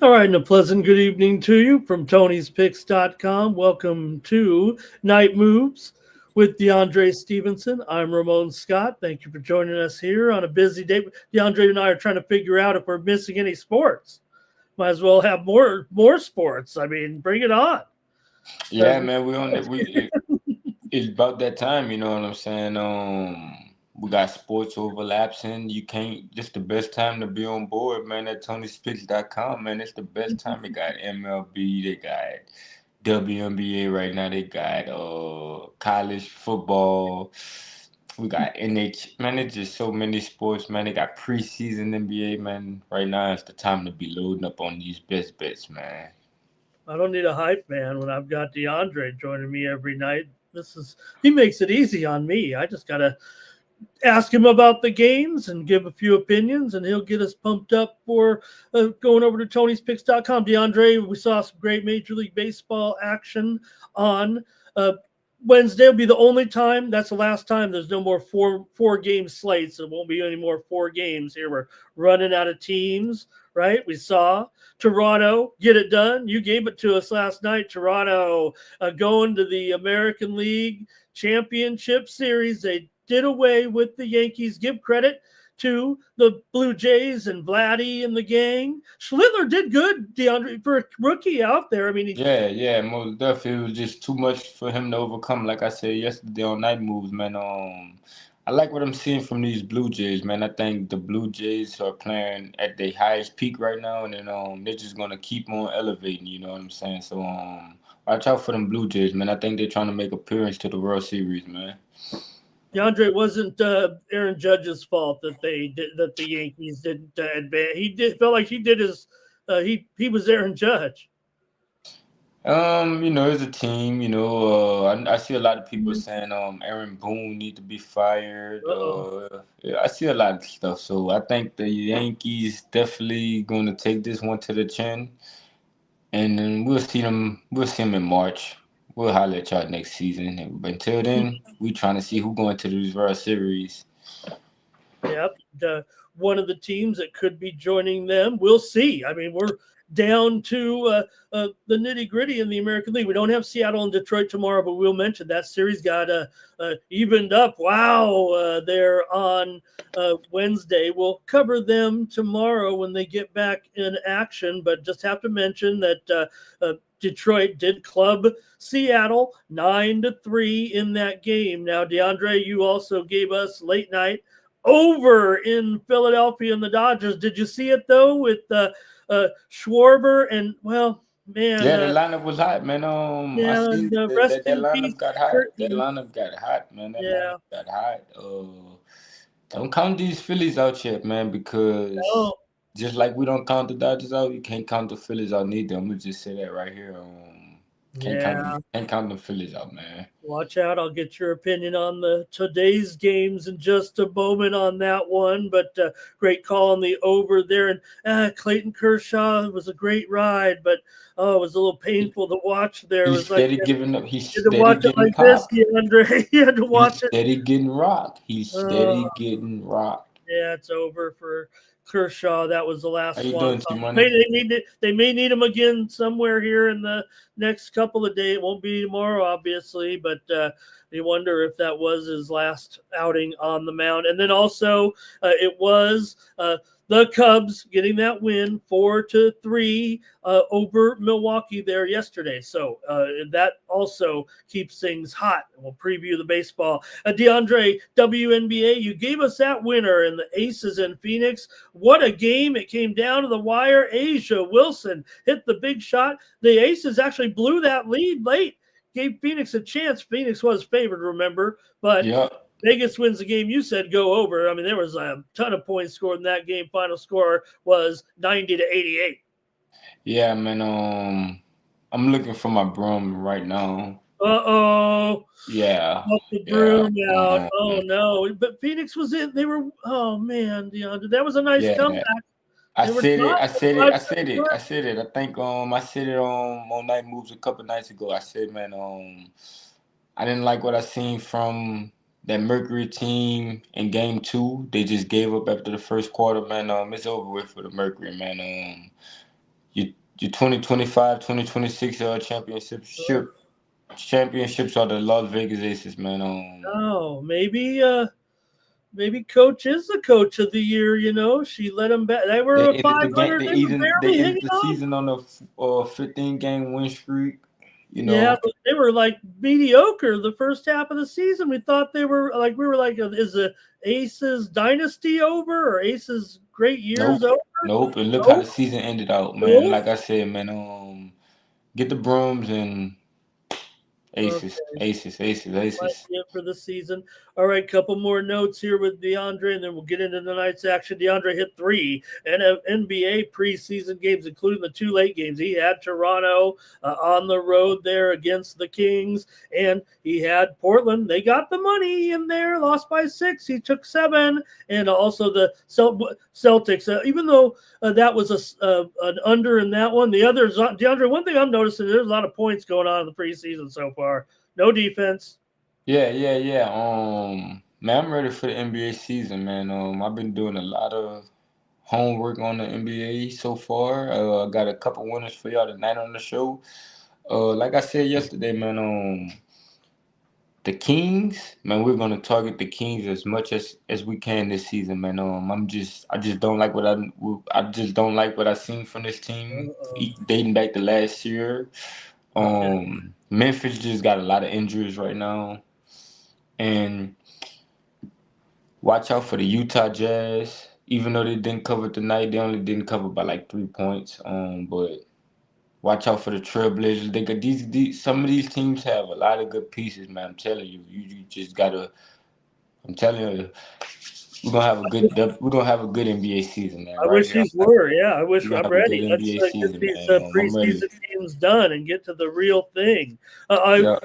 All right, and a pleasant good evening to you from Tony'sPicks.com. Welcome to Night Moves with DeAndre Stevenson. I'm Ramon Scott. Thank you for joining us here on a busy day. DeAndre and I are trying to figure out if we're missing any sports. Might as well have more sports. I mean, bring it on. Uh, Yeah, man, we on it. It's about that time, you know what I'm saying? We got sports overlapping. You can't. This the best time to be on board, man. At Tony'sPicks.com, man. It's the best time. They got MLB. They got WNBA right now. They got college football. We got NH. Man, it's just so many sports, man. They got preseason NBA, man. Right now, it's the time to be loading up on these best bets, man. I don't need a hype man when I've got DeAndre joining me every night. He makes it easy on me. I just gotta ask him about the games and give a few opinions, and he'll get us pumped up for going over to Tony'sPicks.com. DeAndre, we saw some great Major League Baseball action on Wednesday. Will be the only time. That's the last time. There's no more four game slates. There won't be any more 4 games here. We're running out of teams. Right? We saw Toronto get it done. You gave it to us last night. Toronto going to the American League Championship Series. They did away with the Yankees. Give credit to the Blue Jays and Vladdy and the gang. Schlittler did good, DeAndre, for a rookie out there. I mean, Yeah, most definitely. It was just too much for him to overcome. Like I said yesterday on Night Moves, man. I like what I'm seeing from these Blue Jays, man. I think the Blue Jays are playing at their highest peak right now, and then they're just gonna keep on elevating. You know what I'm saying? So watch out for them Blue Jays, man. I think they're trying to make appearance to the World Series, man. DeAndre, it wasn't Aaron Judge's fault that the Yankees didn't advance. He did felt like he did his. He was Aaron Judge. As a team, I see a lot of people saying Aaron Boone need to be fired. Uh-oh. Yeah, I see a lot of stuff. So I think the Yankees definitely going to take this one to the chin, and then we'll see them. We'll see them in March. We'll holler at y'all next season. But until then, we trying to see who going to the World Series. Yep. One of the teams that could be joining them. We'll see. I mean, we're down to the nitty gritty in the American League. We don't have Seattle and Detroit tomorrow, but we'll mention that series got evened up. Wow. They're on Wednesday. We'll cover them tomorrow when they get back in action, but just have to mention that Detroit did club Seattle 9-3 in that game. Now, DeAndre, you also gave us late night over in Philadelphia and the Dodgers. Did you see it though with Schwarber and man, Yeah, the lineup was hot, man. I yeah, seen and that rest that in lineup peace, got hot. That Turkey. lineup got hot, man. That lineup Yeah, got hot. Don't count these Phillies out yet, man, because oh just like we don't count the Dodgers out, you can't count the Phillies out neither. I'm gonna just say that right here. yeah. Can't count the Phillies out, man. Watch out. I'll get your opinion on the today's games in just a moment on that one. But great call on the over there. And Clayton Kershaw, it was a great ride, but it was a little He, painful to watch there. It he's was like steady giving up. He's you had to steady watch it getting like this, popped. DeAndre. You had to He's watch it. steady getting rocked. He's Uh, steady getting rocked. yeah, it's over for Kershaw. That was the How last you swan doing, T song. Money? They may need him again somewhere here in the next couple of days. It won't be tomorrow, obviously, but you wonder if that was his last outing on the mound. And then also, it was the Cubs getting that win 4-3 over Milwaukee there yesterday. So that also keeps things hot. And we'll preview the baseball. DeAndre, WNBA, you gave us that winner in the Aces in Phoenix. What a game. It came down to the wire. Asia Wilson hit the big shot. The Aces actually blew that lead late, gave Phoenix a chance. Phoenix was favored, remember, but Yep. Vegas wins the game. You said go over. I mean, there was a ton of points scored in that game. Final score was 90-88. Yeah, man. I'm looking for my broom right now. Uh-oh. Yeah, Got the yeah, broom out. Oh, no. But Phoenix was in. They were, oh, man, DeAndre. That was a nice yeah. comeback. I They were said it. tied I at said it. 5 I said it. I left. said it. I think I said it on Night Moves a couple nights ago. I said, man, I didn't like what I seen from that Mercury team in Game 2. They just gave up after the first quarter, man. It's over with for the Mercury, man. your 2025, 2026 championships are the Las Vegas Aces, man. Oh, maybe Coach is the coach of the year. She let them back. They were They a ended the game. 500. They were They barely ended hanging the on. season on a 15-game win streak. Yeah, but they were like mediocre the first half of the season. We thought we were like, is the Aces dynasty over or Aces great years over? Nope. And look how the Nope. season ended out, man. Nope. Like I said, man. Get the brooms and Aces, Okay. Aces, Aces, Might Aces. be it for the season. All right, couple more notes here with DeAndre, and then we'll get into tonight's action. DeAndre hit 3 NBA preseason games, including the 2 late games. He had Toronto on the road there against the Kings, and he had Portland. They got the money in there, lost by 6. He took 7, and also the Celtics. Even though that was an under in that one, the others, DeAndre, one thing I'm noticing, there's a lot of points going on in the preseason so far. No defense. Yeah. Man, I'm ready for the NBA season, man. I've been doing a lot of homework on the NBA so far. I got a couple winners for y'all tonight on the show. Like I said yesterday, man. The Kings, man, we're gonna target the Kings as much as we can this season, man. I just don't like I just don't like what I seen from this team dating back to last year. Okay. Memphis just got a lot of injuries right now, and watch out for the Utah Jazz. Even though they didn't cover tonight, they only didn't cover by like 3 points. But watch out for the Trailblazers. They got these. Some of these teams have a lot of good pieces, man. I'm telling you, you just gotta. I'm telling you, we're gonna have a good NBA season, man. I Right wish here, these were. Yeah, I wish we're gonna I'm have a good ready. Let's NBA get season, these man. I'm ready. preseason games done and get to the real thing. I Yeah.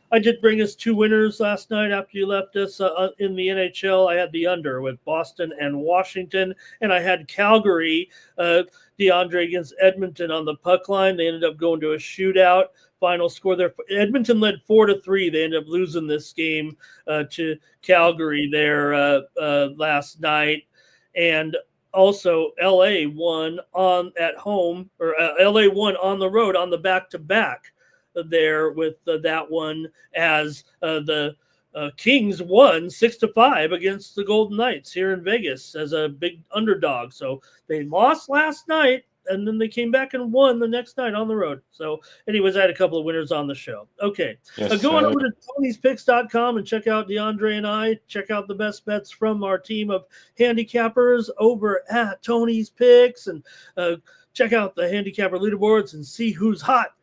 I did bring us 2 winners last night after you left us in the NHL. I had the under with Boston and Washington, and I had Calgary, DeAndre against Edmonton on the puck line. They ended up going to a shootout. Final score there. Edmonton led 4-3. They ended up losing this game to Calgary there last night, and also LA won on at home, or LA won on the road on the back-to-back there with that one, as the Kings won 6-5 against the Golden Knights here in Vegas as a big underdog. So they lost last night, and then they came back and won the next night on the road. So anyways, I had a couple of winners on the show. Okay. Yes, Go on sir. over to Tony'sPicks.com and check out DeAndre and I. Check out the best bets from our team of handicappers over at Tony's Picks, and check out the handicapper leaderboards and see who's hot.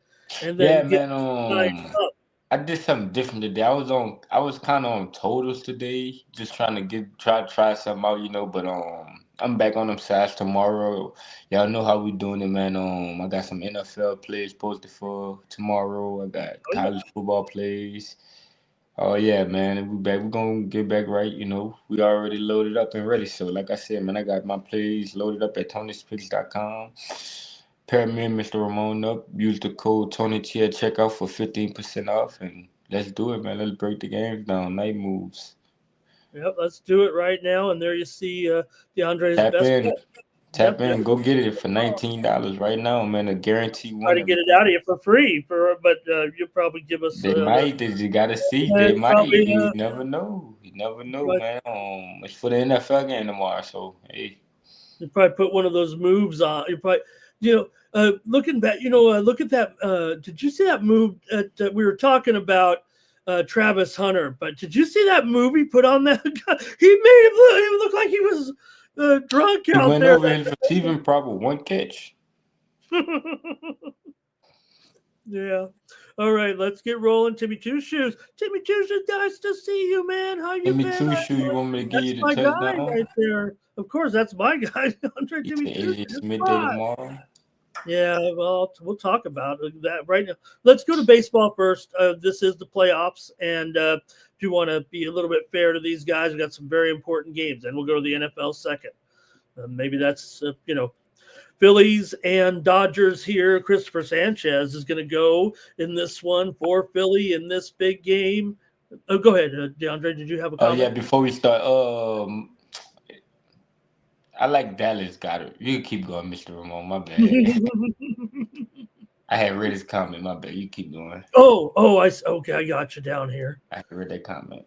And Yeah, then get man. up. I did something different today. I was kind of on totals today, just trying to try something out, But I'm back on them sides tomorrow. Y'all know how we doing it, man. I got some NFL plays posted for tomorrow. I got Oh, yeah. college football plays. Oh yeah, man. We back. We're gonna get back right. We already loaded up and ready. So like I said, man, I got my plays loaded up at Tony'sPicks.com. Pair me and Mr. Ramon up. Use the code TonyT at checkout for 15% off, and let's do it, man. Let's break the games down. Night moves. Yep, let's do it right now. And there you see DeAndre's Tap best in, bet. tap Yep. in. Go get it for $19 right now, man. A guarantee Try to winner, get it man. out of you for free, but you'll probably give us They might. You gotta see. They might. probably You never know. You never know, man. It's for the NFL game tomorrow, so hey. you probably put one of those moves on. You probably, looking back, look at that. Did you see that move that we were talking about? Travis Hunter, but did you see that move he put on that guy? He made him look like he was drunk He out went there. over his receiving prop with 1 catch. Yeah. All right, let's get rolling. Timmy Two Shoes. Timmy Two Shoes, nice to see you, man. How you Give me been? 2 shoe. You want me to give That's you the my guy touchdown? right there. Of course, that's my guy. Andre You Timmy say Two AJ Shoes. Smith Day tomorrow? Yeah, well, we'll talk about that right now. Let's go to baseball first. This is the playoffs, and do want to be a little bit fair to these guys. We've got some very important games, and we'll go to the NFL second. Maybe that's, Phillies and Dodgers here. Christopher Sanchez is going to go in this one for Philly in this big game. Oh, go ahead, DeAndre. Did you have a Oh yeah. comment? Before we start, I like Dallas Goddard. You can keep going, Mr. Ramon. My bad. I had read his comment. My bad. You keep going. Okay, I got you down here. I had read that comment.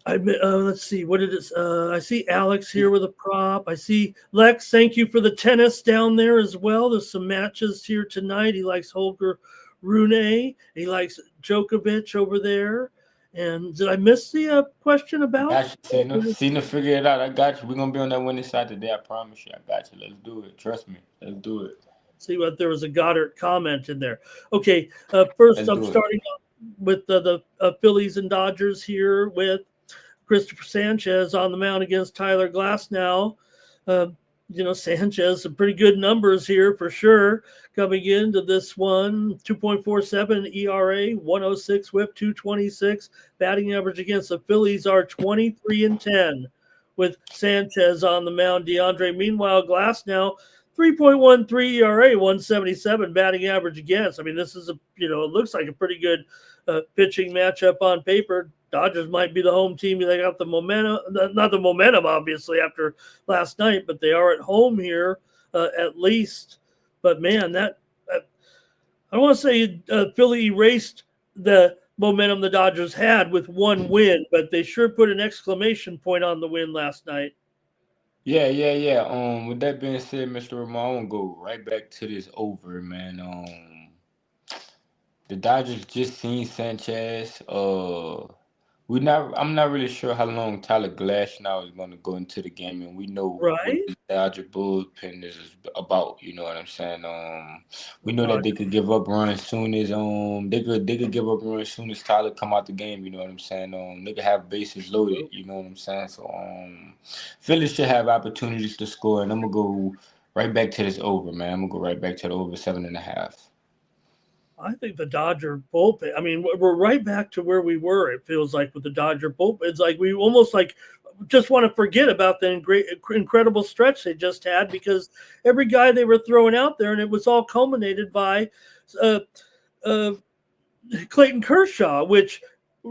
Let's see, what did it? I see Alex here with a prop. I see Lex. Thank you for the tennis down there as well. There's some matches here tonight. He likes Holger Rune. He likes Djokovic over there. And did I miss the question about? Got you, Cena. Cena, figure it out. I got you. We're gonna be on that winning side today. I promise you. I got you. Let's do it. Trust me. Let's do it. See what there was a Goddard comment in there. Okay, first Let's I'm starting off with the Phillies and Dodgers here with Christopher Sanchez on the mound against Tyler Glasnow. Sanchez, some pretty good numbers here for sure coming into this one. 2.47 ERA, 106 whip, 226. Batting average against the Phillies are 23-10 with Sanchez on the mound. DeAndre, meanwhile, Glasnow, 3.13 ERA, 177 batting average against. I mean, this is it looks like a pretty good pitching matchup on paper. Dodgers might be the home team. They got the momentum, not the momentum, obviously, after last night, but they are at home here at least. But, man, I don't want to say Philly erased the momentum the Dodgers had with one win, but they sure put an exclamation point on the win last night. Yeah. With that being said, Mr. Ramon, I want to go right back to this over, man. The Dodgers just seen Sanchez. I'm not really sure how long Tyler Glasnow is going to go into the game, and we know what Right? the Dodger bullpen is about. You know what I'm saying? We know that they could give up runs soon as they could give up runs soon as Tyler come out the game. You know what I'm saying? They could have bases loaded. You know what I'm saying? So Phillies should have opportunities to score, and I'm gonna go right back to this over, man. I'm gonna go right back to the over 7.5. I think the Dodger bullpen, I mean, we're right back to where we were, it feels like, with the Dodger bullpen. It's like we almost just want to forget about the incredible stretch they just had because every guy they were throwing out there, and it was all culminated by Clayton Kershaw, which,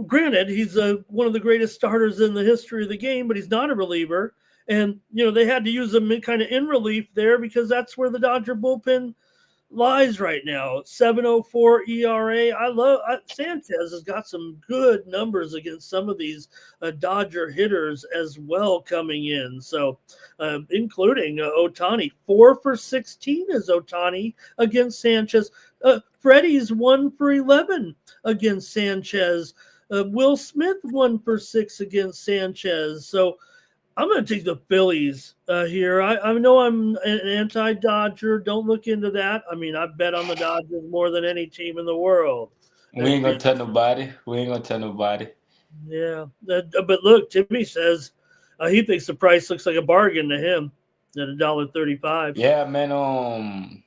granted, he's one of the greatest starters in the history of the game, but he's not a reliever. And, they had to use him kind of in relief there because that's where the Dodger bullpen lies right now. 7.04 ERA. Sanchez has got some good numbers against some of these Dodger hitters as well coming in. So, including Ohtani, 4 for 16 is Ohtani against Sanchez. Freddie's 1 for 11 against Sanchez. Will Smith 1 for 6 against Sanchez. So, I'm going to take the Phillies here. I know I'm an anti-Dodger. Don't look into that. I mean, I bet on the Dodgers more than any team in the world. We ain't gonna tell nobody. Yeah. But look, Timmy says he thinks the price looks like a bargain to him at $1.35. Yeah, man.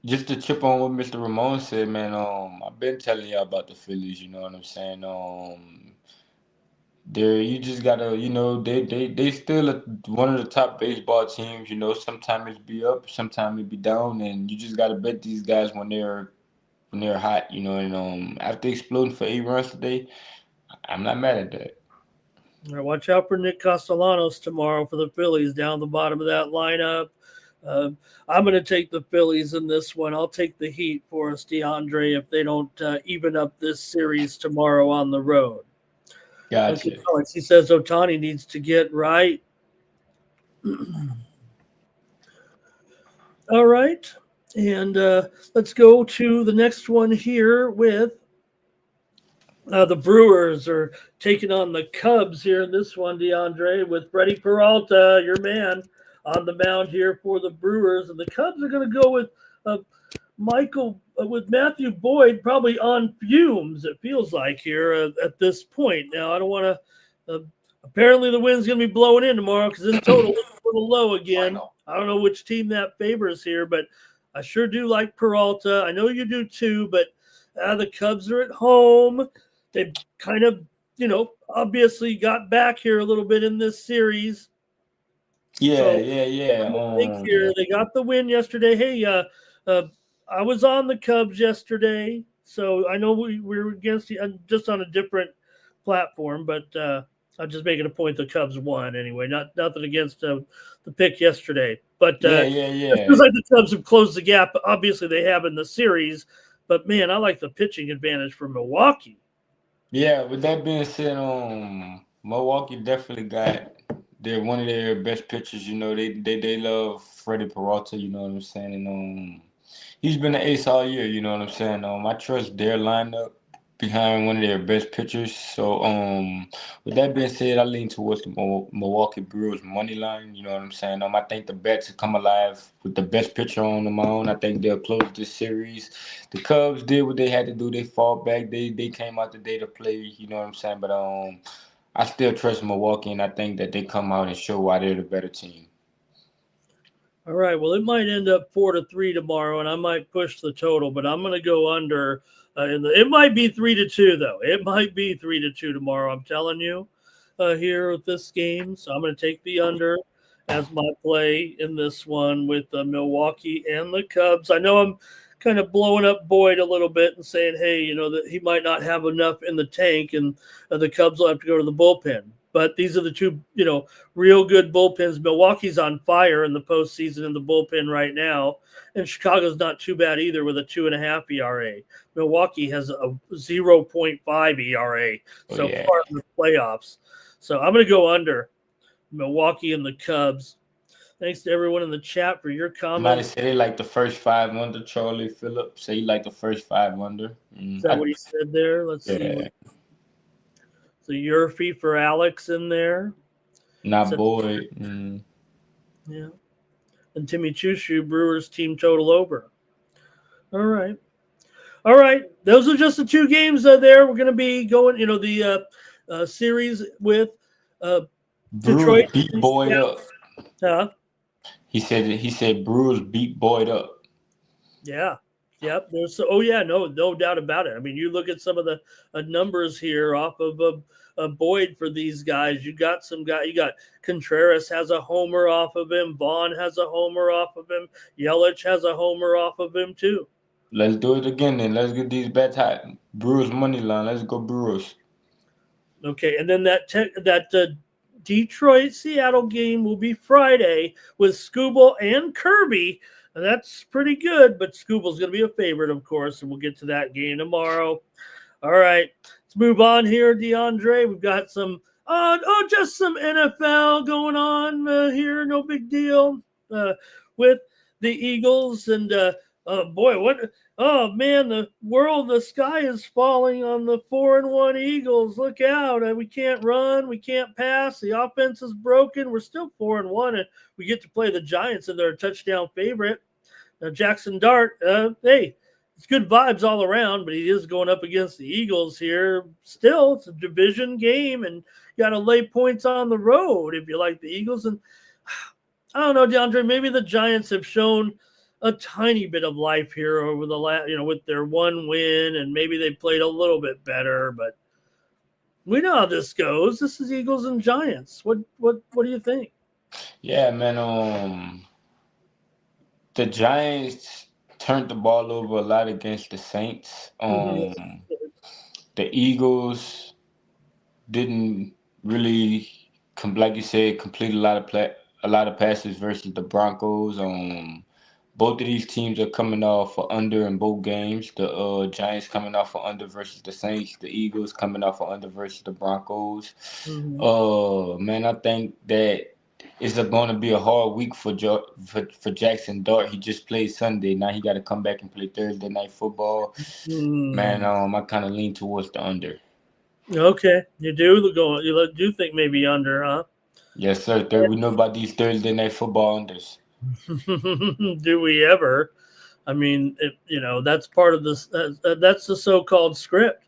Just to chip on what Mr. Ramon said, man. I've been telling y'all about the Phillies. You know what I'm saying? You just gotta, they still one of the top baseball teams. Sometimes it be up, sometimes it be down, and you just gotta bet these guys when they're hot. And after exploding for 8 runs today, I'm not mad at that. All right, watch out for Nick Castellanos tomorrow for the Phillies down the bottom of that lineup. I'm going to take the Phillies in this one. I'll take the Heat for us, DeAndre, if they don't even up this series tomorrow on the road. Gotcha. Okay, he says Ohtani needs to get right. All right. And let's go to the next one here with the Brewers are taking on the Cubs here in this one, DeAndre, with Freddie Peralta, your man, on the mound here for the Brewers. And the Cubs are going to go with Matthew Boyd probably on fumes, it feels like, here at this point. Now, I don't want to apparently the wind's going to be blowing in tomorrow because this total is a little low again. I don't know which team that favors here, but I sure do like Peralta. I know you do too, but the Cubs are at home. They've kind of, obviously got back here a little bit in this series. Yeah. I think here they got the win yesterday. Hey, I was on the Cubs yesterday, so I know we were against you just on a different platform, but I'm just making a point the Cubs won anyway. Nothing against the pick yesterday, but Yeah, it feels yeah. like the Cubs have closed the gap. Obviously, they have in the series, but man, I like the pitching advantage for Milwaukee. Yeah, with that being said, Milwaukee definitely got one of their best pitchers. You know, they love Freddie Peralta. You know what I'm saying? And he's been an ace all year. You know what I'm saying? I trust their lineup behind one of their best pitchers. So with that being said, I lean towards the Milwaukee Brewers money line. You know what I'm saying? I think the bets have come alive with the best pitcher on the mound. I think they'll close this series. The Cubs did what they had to do. They fought back. They came out the day to play. You know what I'm saying? But I still trust Milwaukee, and I think that they come out and show why they're the better team. All right. Well, it might end up 4-3 tomorrow, and I might push the total, but I'm going to go under. It might be 3-2 though. It might be 3-2 tomorrow. I'm telling you, here with this game. So I'm going to take the under as my play in this one with Milwaukee and the Cubs. I know I'm kind of blowing up Boyd a little bit and saying, hey, that he might not have enough in the tank, and the Cubs will have to go to the bullpen. But these are the two, real good bullpens. Milwaukee's on fire in the postseason in the bullpen right now, and Chicago's not too bad either with a 2.5 ERA. Milwaukee has a 0.5 ERA so far in the playoffs. So I'm going to go under Milwaukee and the Cubs. Thanks to everyone in the chat for your comments. Somebody say like the first 5 under. Charlie Phillips say like the first 5 under. Is that what he said there? Let's see. So Yurfie for Alex in there. Not Boyd. Yeah. And Timmy Chushu, Brewers team total over. All right. Those are just the two games there. We're going to be going, the series with Detroit. Brewers beat Boyd up. Huh? He said Brewers beat Boyd up. Yeah. Yep. No doubt about it. I mean, you look at some of the numbers here off of Boyd for these guys. You got some guy. You got Contreras has a homer off of him. Vaughn has a homer off of him. Yelich has a homer off of him too. Let's do it again then. Let's get these bets hot. Brewers money line. Let's go Brewers. Okay, and then that Detroit Seattle game will be Friday with Skubal and Kirby. And that's pretty good, but Skubal's going to be a favorite, of course, and we'll get to that game tomorrow. All right, let's move on here, DeAndre. We've got some just some NFL going on here. No big deal with the Eagles and the sky is falling on the 4-1 Eagles. Look out. We can't run. We can't pass. The offense is broken. We're still 4-1, and we get to play the Giants, and they're a touchdown favorite. Jackson Dart, hey, it's good vibes all around, but he is going up against the Eagles here. Still, it's a division game, and you got to lay points on the road if you like the Eagles. And I don't know, DeAndre, maybe the Giants have shown a tiny bit of life here over the last, with their one win, and maybe they played a little bit better, but we know how this goes. This is Eagles and Giants. What do you think? Yeah, man. The Giants turned the ball over a lot against the Saints. The Eagles didn't really, like you said, complete a lot of passes versus the Broncos. Both of these teams are coming off for under in both games. The Giants coming off for under versus the Saints. The Eagles coming off for under versus the Broncos. Man, I think that it's going to be a hard week for Jackson Dart. He just played Sunday. Now he got to come back and play Thursday night football. Man, I kind of lean towards the under. Okay, you do think maybe under, huh? Yes, sir. We know about these Thursday night football unders. Do we ever? I mean, that's part of this. That's the so-called script,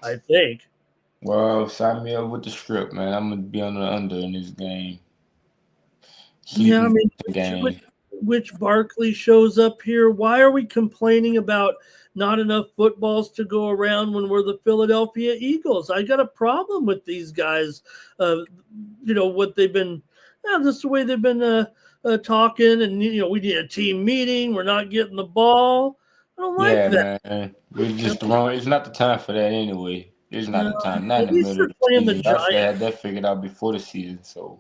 I think. Well, sign me up with the script, man. I'm gonna be on the under in this game. Yeah, I mean, which Barkley shows up here. Why are we complaining about not enough footballs to go around when we're the Philadelphia Eagles? I got a problem with these guys. What they've been, just the way they've been talking, and we need a team meeting. We're not getting the ball. I don't like that. Man. We're just wrong. It's not the time for that anyway. It's not No, a time, not in at the least middle they're of the playing the season. Y'all should have had Giants. that figured out before the season. So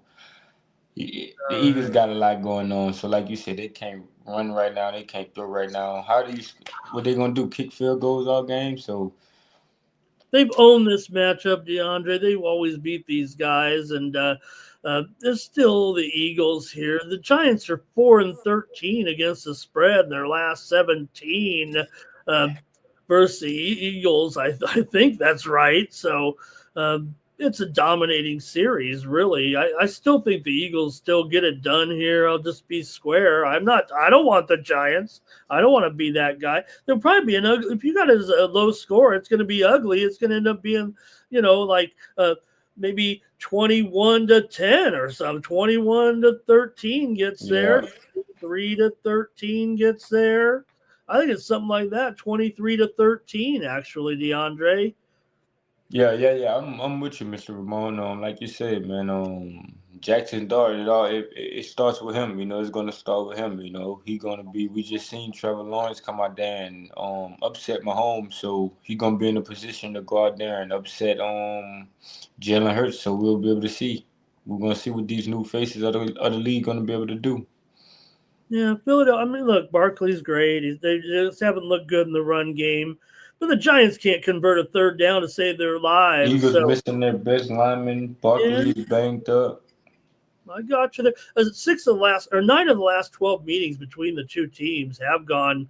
the Uh, Eagles got a lot going on. So like you said, they can't run right now. They can't throw right now. What they gonna do? Kick field goals all game? So they've owned this matchup, DeAndre. They've always beat these guys, and there's still the Eagles here. The Giants are 4-13 against the spread in their last 17 uh, versus the Eagles. I think that's right. So it's a dominating series, really. I still think the Eagles still get it done here. I'll just be square. I don't want the Giants. I don't want to be that guy. There'll probably be an ugly. If you got a low score, it's going to be ugly. It's going to end up being, like maybe 21-10 or something. 21-13 gets there. yeah. 3-13 gets there. I think it's something like that. 23-13, actually, DeAndre. Yeah. I'm with you, Mr. Ramon. Like you said, man. Jackson Dart. It starts with him. You know, it's gonna start with him. You know, he gonna be. We just seen Trevor Lawrence come out there and upset Mahomes, so he gonna be in a position to go out there and upset Jalen Hurts. So we'll be able to see. We're gonna see what these new faces of the league gonna be able to do. Yeah, Philadelphia. I mean, look, Barkley's great. They just haven't looked good in the run game, but the Giants can't convert a third down to save their lives. Eagles So, missing their best lineman. yeah, Barkley is banged up. I got you there. 9 of the last 12 meetings between the two teams have gone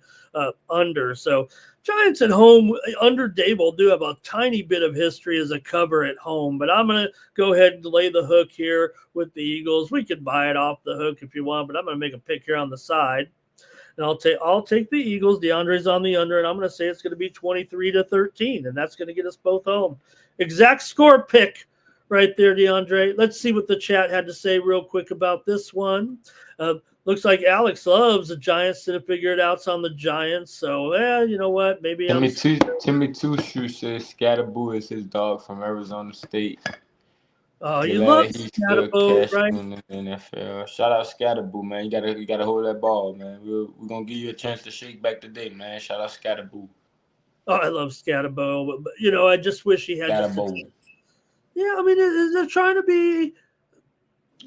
under. So, Giants at home under Dable do have a tiny bit of history as a cover at home, but I'm going to go ahead and lay the hook here with the Eagles. We could buy it off the hook if you want, but I'm going to make a pick here on the side. And I'll take the Eagles. DeAndre's on the under, and I'm going to say it's going to be 23-13, and that's going to get us both home. Exact score pick right there, DeAndre. Let's see what the chat had to say real quick about this one. Looks like Alex loves the Giants to figure it out on the Giants. So, you know what? Maybe Timmy Two Shoe says Scatterboo is his dog from Arizona State. You love Glad he's still Scatterbo, cashing right? in the NFL. Shout out Scatterboo, man. You gotta hold that ball, man. We're gonna give you a chance to shake back today, man. Shout out Scatterboo. Oh, I love Scatterbo, but I just wish he had Scatterboo. Yeah, I mean, they're trying to be.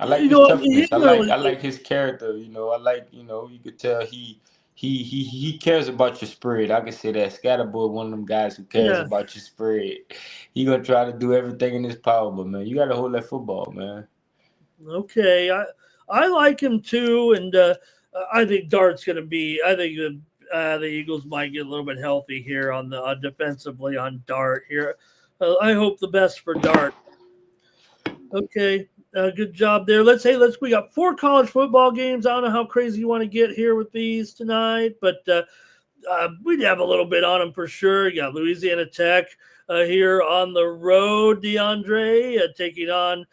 I like You his know, toughness. I like his character. You could tell he cares about your spread. I can say that Scatterboo is one of them guys who cares Yeah. about your spread. He gonna try to do everything in his power, but man, you gotta hold that football, man. Okay, I like him too, and I think Dart's going to be. I think the Eagles might get a little bit healthy here on the defensively on Dart here. I hope the best for Dart. Okay, good job there. We got 4 college football games. I don't know how crazy you want to get here with these tonight, but we'd have a little bit on them for sure. You got Louisiana Tech here on the road, DeAndre, taking on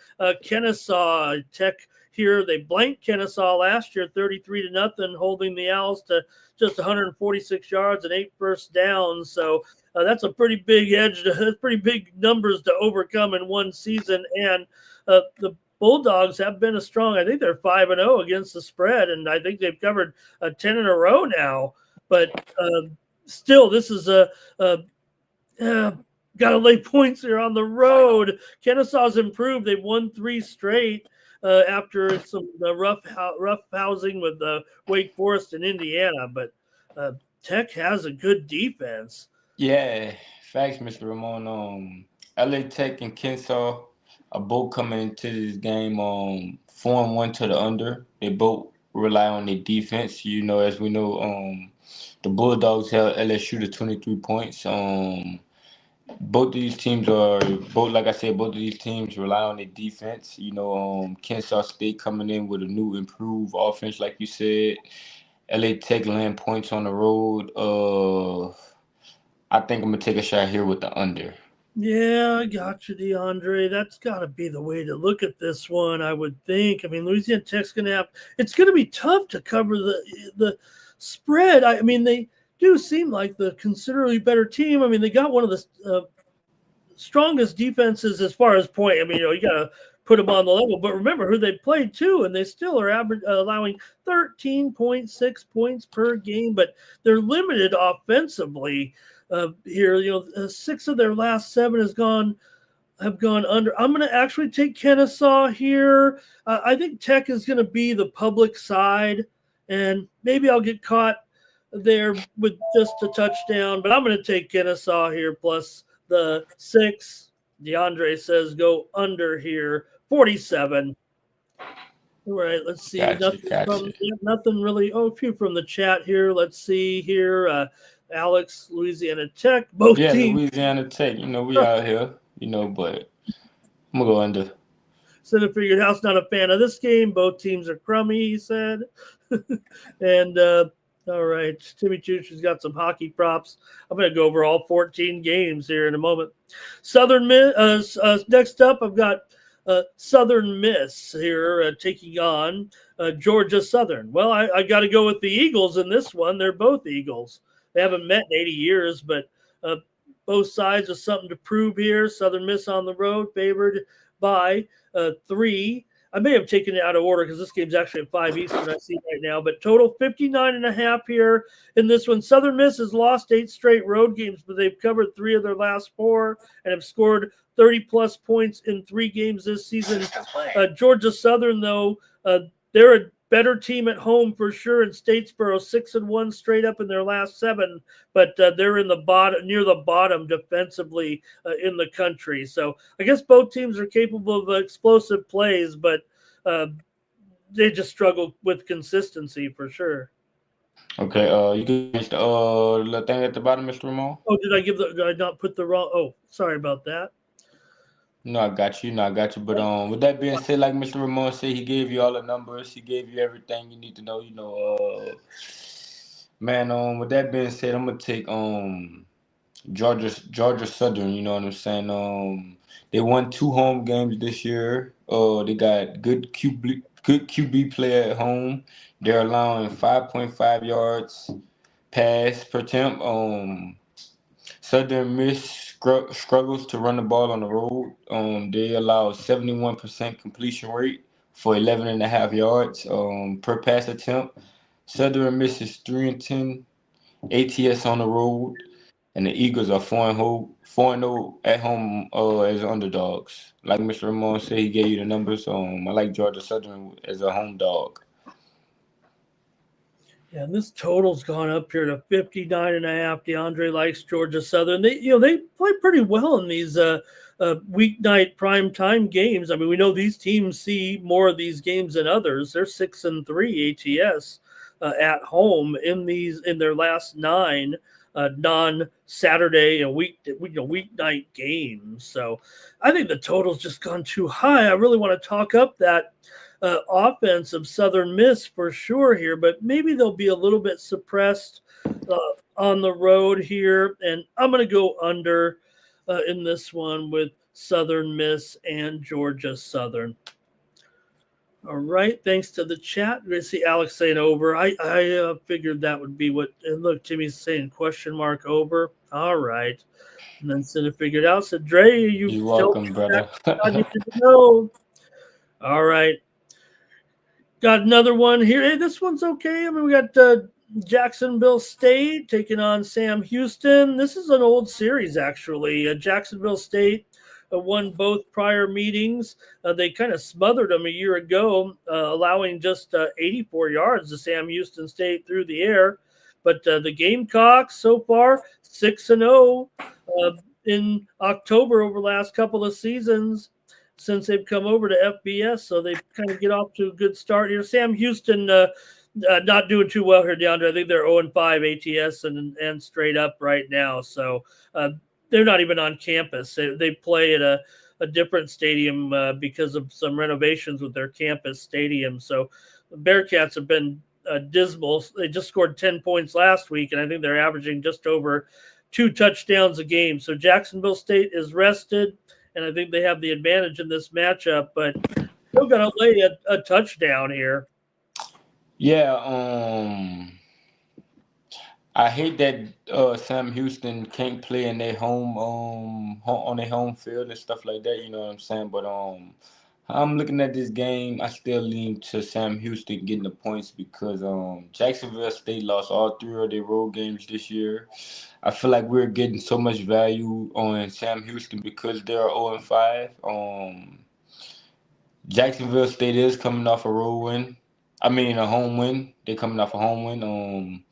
Kennesaw Tech here. They blanked Kennesaw last year, 33-0, holding the Owls to just 146 yards and 8 first downs. So that's a pretty big pretty big numbers to overcome in one season. And the Bulldogs have been a strong. I think they're 5-0 against the spread, and I think they've covered 10 in a row now. But still, this is got to lay points here on the road. Kennesaw's improved. They've won 3 straight after some rough housing with Wake Forest and Indiana. But Tech has a good defense. Yeah, facts, Mr. Ramon. LA Tech and Kennesaw are both coming into this game 4-1 to the under. They both rely on their defense. You know, as we know, the Bulldogs held LSU to 23 points. Both of these teams like I said, both of these teams rely on their defense. You know, Kennesaw State coming in with a new improved offense, like you said. LA Tech laying points on the road. I think I'm gonna take a shot here with the under. Yeah, I got you, DeAndre. That's got to be the way to look at this one, I would think. I mean, Louisiana Tech's going to have – it's going to be tough to cover the spread. I mean, they do seem like the considerably better team. I mean, they got one of the strongest defenses as far as point. I mean, you got to put them on the level. But remember who they played too, and they still are allowing 13.6 points per game, but they're limited offensively. here. 6 of their last 7 have gone under. I'm going to actually take Kennesaw here. I think Tech is going to be the public side, and maybe I'll get caught there with just a touchdown, but I'm going to take Kennesaw here plus the 6. DeAndre says go under here, 47. All right, let's see. Nothing really. Oh, a few from the chat here. Let's see here. Alex, Louisiana Tech, both teams. Louisiana Tech. We out here. But I'm gonna go under. Center Figured House not a fan of this game. Both teams are crummy, he said. And all right, Timmy Chooch has got some hockey props. I'm going to go over all 14 games here in a moment. Southern Miss. Next up, I've got Southern Miss here taking on Georgia Southern. Well, I got to go with the Eagles in this one. They're both Eagles. They haven't met in 80 years, but both sides have something to prove here. Southern Miss on the road, favored by 3. I may have taken it out of order because this game's actually at 5 Eastern, I see right now. But total 59.5 here in this one. Southern Miss has lost 8 straight road games, but they've covered 3 of their last 4 and have scored 30-plus points in 3 games this season. Georgia Southern, though, they're a better team at home for sure in Statesboro, 6-1 straight up in their last 7, but they're in the bottom, near the bottom defensively in the country. So I guess both teams are capable of explosive plays, but they just struggle with consistency for sure. Okay, you can finish the thing at the bottom, Mr. Ramon. Oh, did I not put the wrong? Oh, sorry about that. No, I got you. But with that being said, like Mr. Ramon said, he gave you all the numbers. He gave you everything you need to know. Man. With that being said, I'm gonna take Georgia Southern. You know what I'm saying? They won 2 home games this year. They got good QB play at home. They're allowing 5.5 yards pass per attempt. Southern Miss struggles to run the ball on the road. They allow 71% completion rate for 11.5 yards per pass attempt. Southern Miss is 3-10 ATS on the road, and the Eagles are 4-0 at home as underdogs. Like Mr. Ramon said, he gave you the numbers. I like Georgia Southern as a home dog. Yeah, and this total's gone up here to 59.5. DeAndre likes Georgia Southern. They play pretty well in these weeknight primetime games. I mean, we know these teams see more of these games than others. They're 6-3 ATS at home in their last 9 non-Saturday and weeknight games. So I think the total's just gone too high. I really want to talk up that offense of Southern Miss for sure here, but maybe they'll be a little bit suppressed on the road here, and I'm going to go under in this one with Southern Miss and Georgia Southern. All right, thanks to the chat. We're going to see Alex saying over. I figured that would be what, and look, Jimmy's saying question mark over. All right. And then Cinna figured out, said, Dre, you're welcome, brother. I need to know. All right. Got another one here. Hey, this one's okay. I mean, we got Jacksonville State taking on Sam Houston. This is an old series, actually. Jacksonville State won both prior meetings. They kind of smothered them a year ago, allowing just 84 yards to Sam Houston State through the air. But the Gamecocks so far 6-0 in October over the last couple of seasons since they've come over to FBS. So they kind of get off to a good start here. Sam Houston not doing too well here, DeAndre. I think they're 0-5 ATS and straight up right now. So they're not even on campus. They play at a different stadium because of some renovations with their campus stadium. So the Bearcats have been dismal. They just scored 10 points last week, and I think they're averaging just over 2 touchdowns a game. So Jacksonville State is rested, and I think they have the advantage in this matchup, but still got to lay a touchdown here. Yeah, I hate that Sam Houston can't play in their home on their home field and stuff like that. You know what I'm saying? But I'm looking at this game. I still lean to Sam Houston getting the points because Jacksonville State lost all three of their road games this year. I feel like we're getting so much value on Sam Houston because they're 0-5. Jacksonville State is coming off a road win. I mean a home win. They're coming off a home win.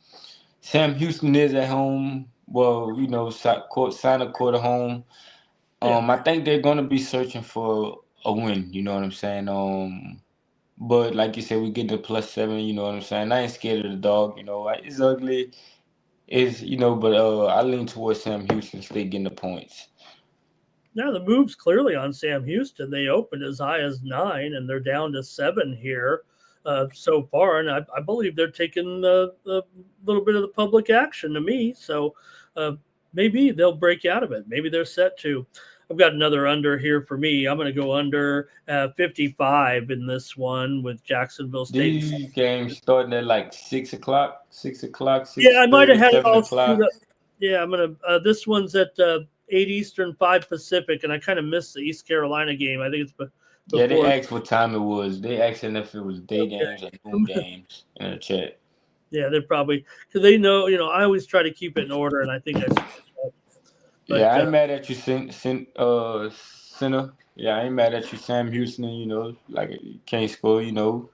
Sam Houston is at home. Well, sign a quarter home. Yeah. I think they're gonna be searching for a win. You know what I'm saying? But like you said, we get the +7. You know what I'm saying? I ain't scared of the dog. It's ugly. But I lean towards Sam Houston State getting the points. Now the move's clearly on Sam Houston. They opened as high as 9, and they're down to 7 here so far. And I believe they're taking the little bit of the public action to me. So maybe they'll break out of it. Maybe they're set to. I've got another under here for me. I'm going to go under 55 in this one with Jacksonville State. These games starting at like 6 o'clock, 6 o'clock, Yeah, I might have 6:30, had it seven all screwed o'clock. up. Yeah, I'm gonna. This one's at 8 Eastern, 5 Pacific, and I kind of missed the East Carolina game. I think it's Yeah, they before. asked what time it was. They asking if it was day games or noon Okay. games in the chat. Yeah, they're probably because they know. I always try to keep it in order, and I think I screwed up. Yeah, But I ain't mad at you, Sinner. Yeah, I ain't mad at you, Sam Houston. Like you can't score. You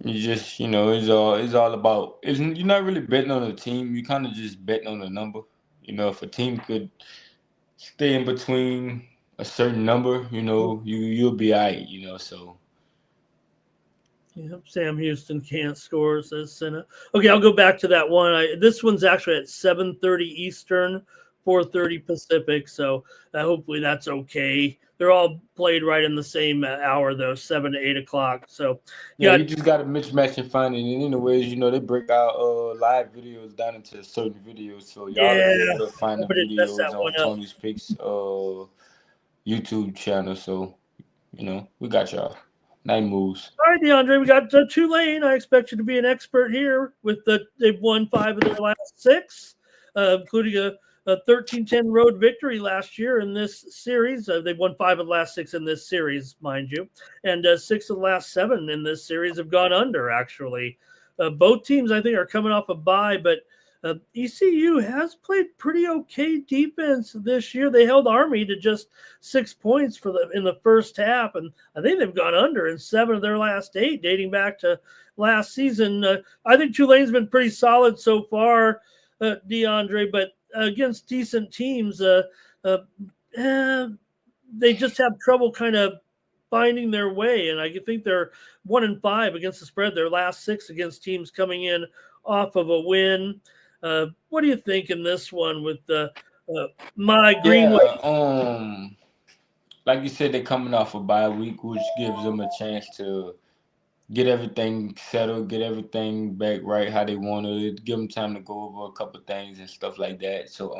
just, it's all about. You're not really betting on a team. You kind of just betting on a number. If a team could stay in between a certain number, you'll be alright. So yeah, Sam Houston can't score, says Senna. Okay, I'll go back to that one. This one's actually at 7:30 Eastern, 4:30 Pacific. So hopefully that's okay. They're all played right in the same hour, though, 7 to 8 o'clock. So yeah, you you just gotta mismatch and find it. And anyways, they break out live videos down into certain videos, so y'all will yeah, be able to find the hope I didn't mess that videos one on up. Tony's Picks YouTube channel. So we got y'all. Night moves. All right, DeAndre, we got Tulane. I expect you to be an expert here. They've won 5 of their last 6, including a 13-10 road victory last year in this series. They've won 5 of the last 6 in this series, mind you, and 6 of the last 7 in this series have gone under. Actually, both teams I think are coming off a bye, but ECU has played pretty okay defense this year. They held Army to just 6 points in the first half, and I think they've gone under in 7 of their last 8, dating back to last season. I think Tulane's been pretty solid so far, DeAndre, but against decent teams, they just have trouble kind of finding their way. And I think they're 1-5 against the spread. Their last 6 against teams coming in off of a win. What do you think in this one with my Greenway? Yeah, like you said, they're coming off a bye week, which gives them a chance to get everything settled, get everything back right how they want it, give them time to go over a couple things and stuff like that. So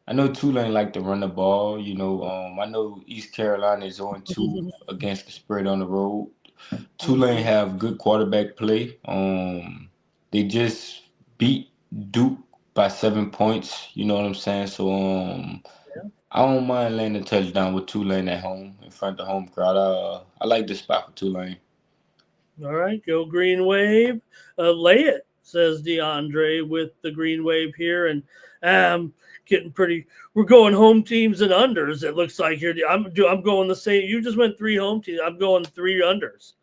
I know Tulane like to run the ball. I know East Carolina is 0-2 against the spread on the road. Tulane have good quarterback play. They just beat Duke by 7 points. You know what I'm saying? So I don't mind laying a touchdown with Tulane at home in front of the home crowd. I like this spot for Tulane. All right, go Green Wave. Lay it, says DeAndre with the Green Wave here. And getting pretty, we're going home teams and unders, it looks like here. I'm going the same. You just went 3 home teams. I'm going 3 unders.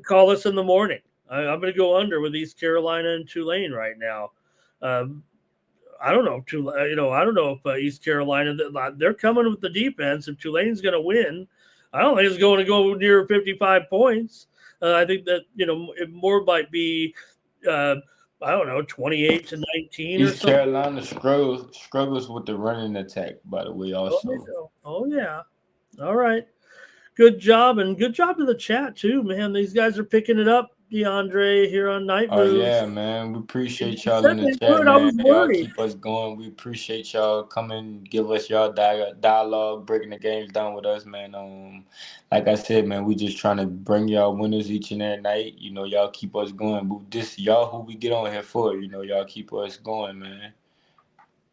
Call us in the morning. I'm going to go under with East Carolina and Tulane right now. I don't know. I don't know if East Carolina, they're coming with the defense. If Tulane's going to win, I don't think it's going to go near 55 points. I think that, it more might be, I don't know, 28 to 19 or East something. Carolina struggles with the running attack, by the way, also. Oh, yeah. All right. Good job, and good job to the chat, too, man. These guys are picking it up, DeAndre, here on Night Oh, Moves. yeah, man. We appreciate You y'all said in the they chat, would. I man. was Y'all worried. keep us going. We appreciate y'all coming, give us y'all dialogue, breaking the games down with us, man. Like I said, man, we just trying to bring y'all winners each and every night. Y'all keep us going. But this y'all who we get on here for. Y'all keep us going, man.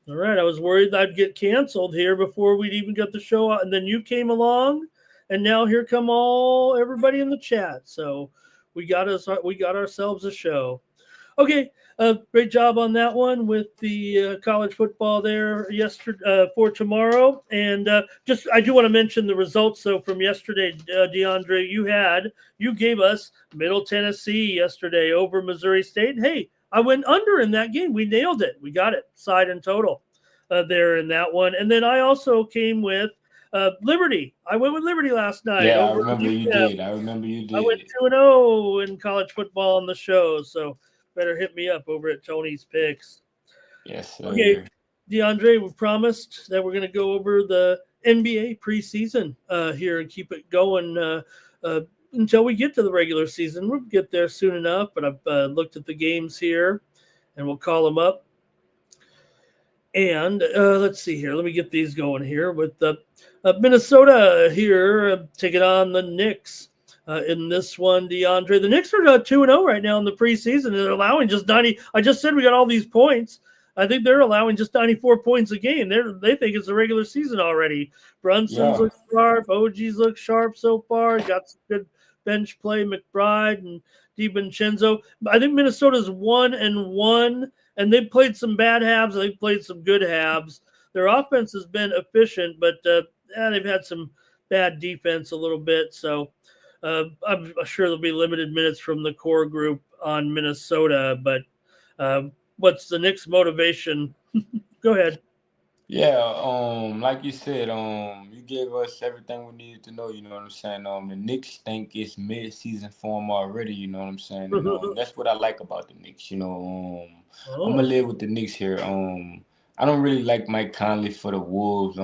All right. I was worried I'd get canceled here before we'd even got the show out. And then you came along, and now here come everybody in the chat. So we got ourselves a show. Okay, great job on that one with the college football there yesterday for tomorrow. And I do want to mention the results. So from yesterday, DeAndre, you gave us Middle Tennessee yesterday over Missouri State. And hey, I went under in that game. We nailed it. We got it side and total there in that one. And then I also came with Liberty. I went with Liberty last night. Yeah, I Over remember you did. I remember you I went did. 2-0 in college football on the show. So better hit me up over at Tony's Picks. Yes, sir. Okay, DeAndre, we promised that we're going to go over the NBA preseason here and keep it going until we get to the regular season. We'll get there soon enough, but I've looked at the games here, and we'll call them up. And let's see here. Let me get these going here with Minnesota here taking on the Knicks. In this one, DeAndre, the Knicks are 2-0 right now in the preseason. They're allowing just 90. I just said we got all these points. I think they're allowing just 94 points a game. They think it's the regular season already. Brunson's look sharp. OG's look sharp so far. Got some good bench play. McBride and DiVincenzo. I think Minnesota's 1-1, and they've played some bad halves. They've played some good halves. Their offense has been efficient, but they've had some bad defense a little bit. So I'm sure there'll be limited minutes from the core group on Minnesota, but what's the Knicks' motivation? Go ahead. Yeah, like you said, you gave us everything we needed to know, you know what I'm saying? The Knicks think it's mid-season form already, you know what I'm saying? And that's what I like about the Knicks, you know. I'm gonna live with the Knicks here. I don't really like Mike Conley for the Wolves.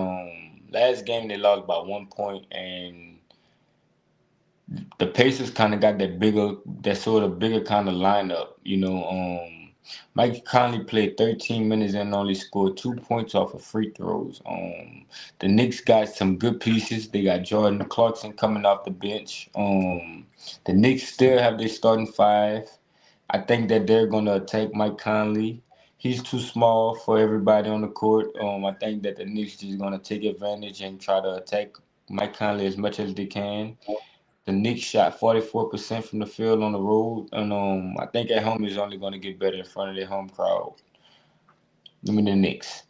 Last game they lost by 1 point, and the Pacers kind of got that sort of bigger kind of lineup, you know. Mike Conley played 13 minutes and only scored 2 points off of free throws. The Knicks got some good pieces. They got Jordan Clarkson coming off the bench. The Knicks still have their starting five. I think that they're gonna attack Mike Conley. He's too small for everybody on the court. I think that the Knicks just gonna take advantage and try to attack Mike Conley as much as they can. The Knicks shot 44% from the field on the road, and I think at home is only going to get better in front of their home crowd. Give me the Knicks.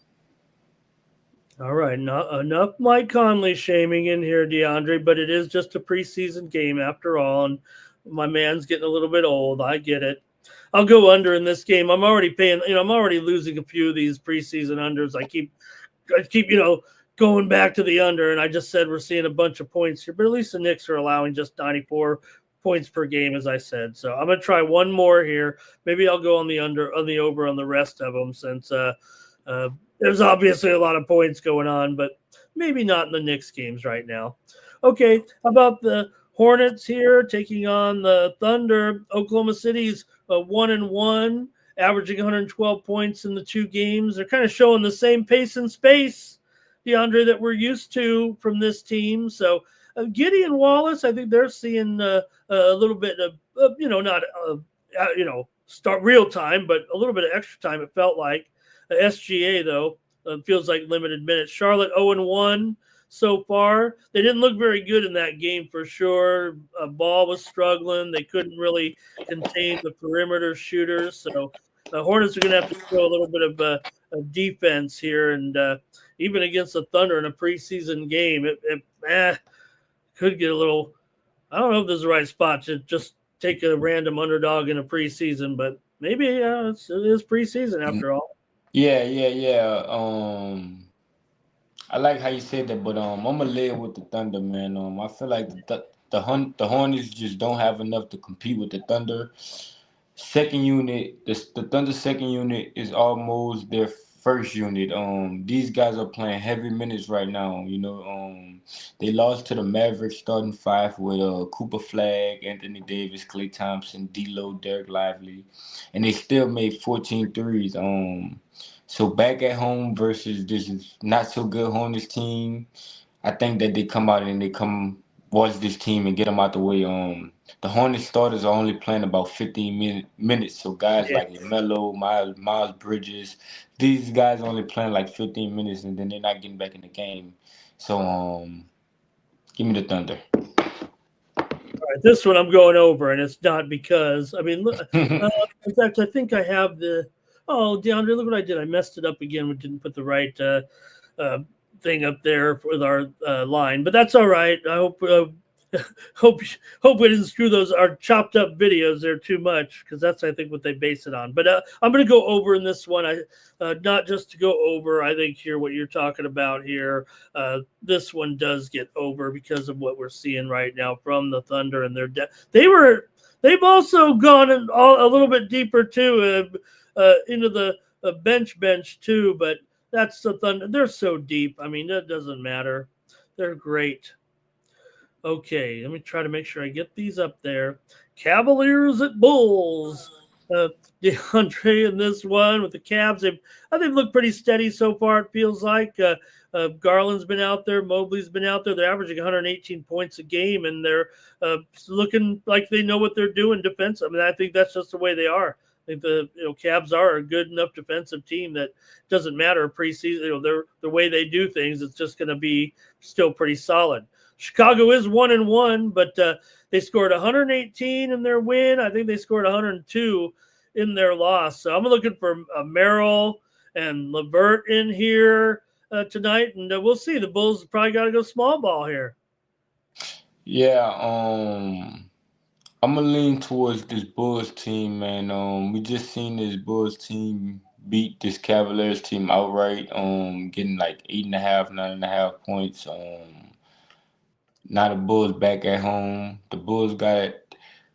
All right, not enough Mike Conley shaming in here, DeAndre, but it is just a preseason game after all, and my man's getting a little bit old. I get it. I'll go under in this game. I'm already I'm already losing a few of these preseason unders. I keep going back to the under, and I just said we're seeing a bunch of points here, but at least the Knicks are allowing just 94 points per game, as I said. So I'm going to try one more here. Maybe I'll go on the over on the rest of them, since there's obviously a lot of points going on, but maybe not in the Knicks games right now. Okay, how about the Hornets here taking on the Thunder? Oklahoma City's 1-1, averaging 112 points in the two games. They're kind of showing the same pace and space, DeAndre, that we're used to from this team. So Giddey and Wallace, I think they're seeing a little bit of, not start real time, but a little bit of extra time, it felt like. SGA, though, feels like limited minutes. Charlotte 0-1 so far. They didn't look very good in that game for sure. Ball was struggling. They couldn't really contain the perimeter shooters. So the Hornets are going to have to show a little bit of defense here, and even against the Thunder in a preseason game, it could get a little. I don't know if this is the right spot to just take a random underdog in a preseason, but maybe it is preseason after all. Yeah. I like how you said that, but I'm gonna live with the Thunder, man. I feel like the Hornets just don't have enough to compete with the Thunder. Second unit, the Thunder second unit is almost their first unit. These guys are playing heavy minutes right now. You know, they lost to the Mavericks starting five with Cooper Flag, Anthony Davis, Klay Thompson, D'Lo, Derek Lively, and they still made 14 threes. So back at home versus this not so good Hornets team, I think that they come out and they come watch this team and get them out the way. The Hornets starters are only playing about 15 minutes, so guys Yeah. like LaMelo, Miles Bridges, these guys only playing like 15 minutes, and then they're not getting back in the game. So give me the Thunder. All right, this one I'm going over, and it's not because in fact, I think I have the. Oh, DeAndre, look what I did! I messed it up again. We didn't put the right uh, thing up there with our line, but that's all right. I hope hope hope we didn't screw those our chopped up videos there too much, because that's I think what they base it on. But I'm going to go over in this one. I not just to go over. I think here what you're talking about here. This one does get over because of what we're seeing right now from the Thunder and their they've also gone a little bit deeper too into the bench too, but that's the Thunder. They're so deep. I mean, that doesn't matter. They're great. Okay, let me try to make sure I get these up there. Cavaliers at Bulls. DeAndre in this one with the Cavs. They've looked pretty steady so far, it feels like. Garland's been out there. Mobley's been out there. They're averaging 118 points a game, and they're looking like they know what they're doing defensive. I mean, I think that's just the way they are. I think the Cavs are a good enough defensive team that doesn't matter preseason. The way they do things, it's just going to be still pretty solid. Chicago is 1-1, but they scored 118 in their win. I think they scored 102 in their loss. So I'm looking for Merrill and LeVert in here tonight, and we'll see. The Bulls probably got to go small ball here. Yeah, I'm gonna lean towards this Bulls team, man. We just seen this Bulls team beat this Cavaliers team outright. Getting like 8.5, 9.5 points. Now the Bulls back at home. The Bulls got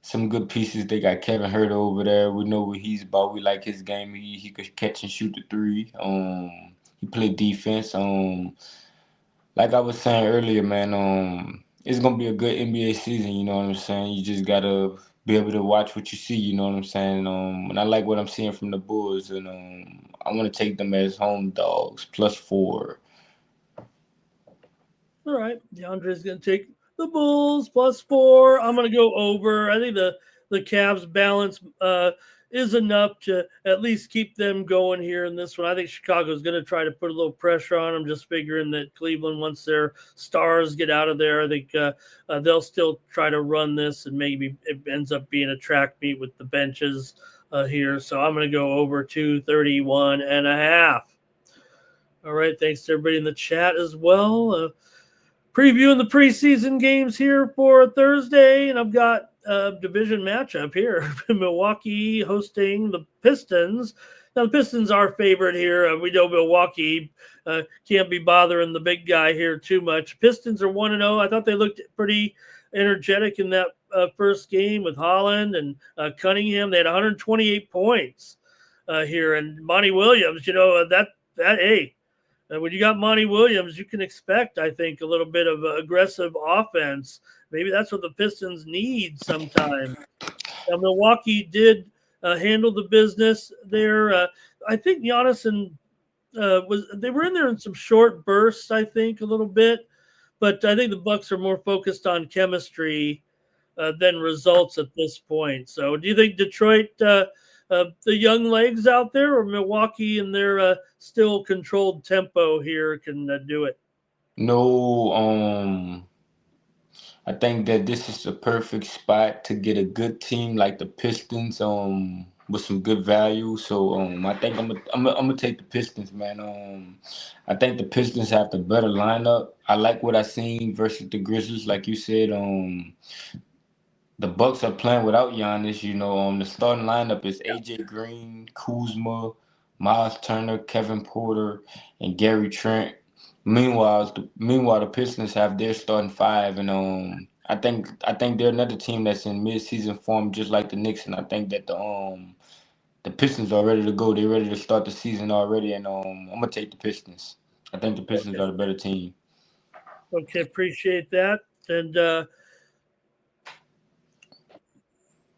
some good pieces. They got Kevin Huerter over there. We know what he's about. We like his game. He could catch and shoot the three. He played defense. Like I was saying earlier, man. It's gonna be a good NBA season. You know what I'm saying? You just gotta be able to watch what you see. You know what I'm saying? And I like what I'm seeing from the Bulls, and I want to take them as home dogs +4. All right, DeAndre's going to take the Bulls +4. I'm going to go over. I think the Cavs balance is enough to at least keep them going here in this one. I think Chicago's going to try to put a little pressure on them, just figuring that Cleveland, once their stars get out of there, I think they'll still try to run this, and maybe it ends up being a track meet with the benches here. So I'm going to go over 231.5. All right, thanks to everybody in the chat as well. Previewing the preseason games here for Thursday, and I've got a division matchup here. Milwaukee hosting the Pistons. Now, the Pistons are favorite here. We know Milwaukee can't be bothering the big guy here too much. Pistons are 1-0. I thought they looked pretty energetic in that first game with Holland and Cunningham. They had 128 points here. And Monty Williams, hey, when you got Monty Williams, you can expect, I think, a little bit of aggressive offense. Maybe that's what the Pistons need sometimes. Now, Milwaukee did handle the business there. I think Giannis and they were in there in some short bursts, I think, a little bit. But I think the Bucks are more focused on chemistry than results at this point. So do you think Detroit the young legs out there, or Milwaukee in their still controlled tempo here can do it? No, I think that this is the perfect spot to get a good team like the Pistons, with some good value. So, I think I'm gonna take the Pistons, man. I think the Pistons have the better lineup. I like what I seen versus the Grizzlies, like you said. The Bucks are playing without Giannis. The starting lineup is AJ Green, Kuzma, Miles Turner, Kevin Porter, and Gary Trent. Meanwhile, the Pistons have their starting five, and I think they're another team that's in mid-season form, just like the Knicks. And I think that the Pistons are ready to go. They're ready to start the season already, and I'm gonna take the Pistons. I think the Pistons are the better team. Okay, appreciate that. And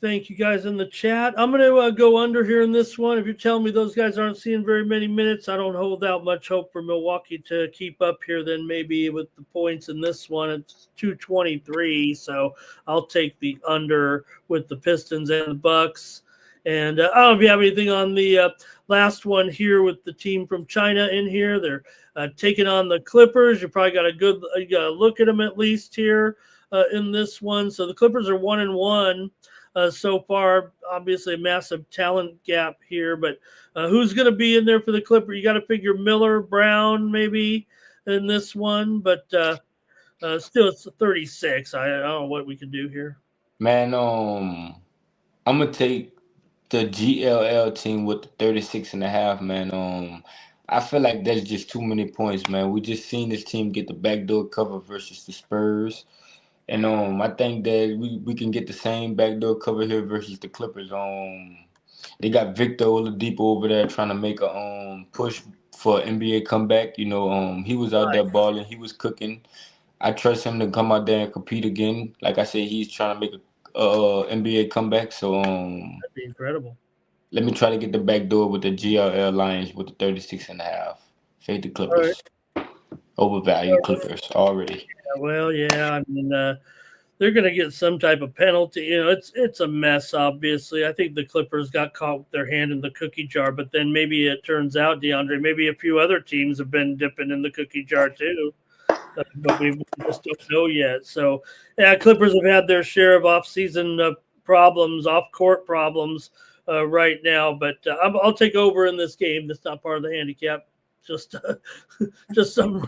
Thank you guys in the chat. I'm going to go under here in this one. If you're telling me those guys aren't seeing very many minutes, I don't hold out much hope for Milwaukee to keep up here. Then maybe with the points in this one, it's 223. So I'll take the under with the Pistons and the Bucks. And I don't know if you have anything on the last one here with the team from China in here. They're taking on the Clippers. You probably got you got to look at them at least here in this one. So the Clippers are 1-1. So far, obviously a massive talent gap here, but who's going to be in there for the Clipper? You got to figure Miller, Brown, maybe in this one, but still it's a 36. I don't know what we can do here. Man, I'm gonna take the GLL team with the 36.5, man. I feel like that's just too many points, man. We just seen this team get the backdoor cover versus the Spurs. And I think that we can get the same backdoor cover here versus the Clippers. They got Victor Oladipo over there trying to make a push for NBA comeback. You know, he was out there balling, he was cooking. I trust him to come out there and compete again. Like I said, he's trying to make a NBA comeback. So That'd be incredible. let me try to get the backdoor with the GLL Lions with the 36.5. Fade the Clippers. Overvalued Clippers already. Well, yeah, I mean, they're going to get some type of penalty. You know, it's a mess, obviously. I think the Clippers got caught with their hand in the cookie jar, but then maybe it turns out, DeAndre, maybe a few other teams have been dipping in the cookie jar too, but we just don't know yet. So, yeah, Clippers have had their share of off-season problems, off-court problems right now, but I'll take over in this game. That's not part of the handicap. Just some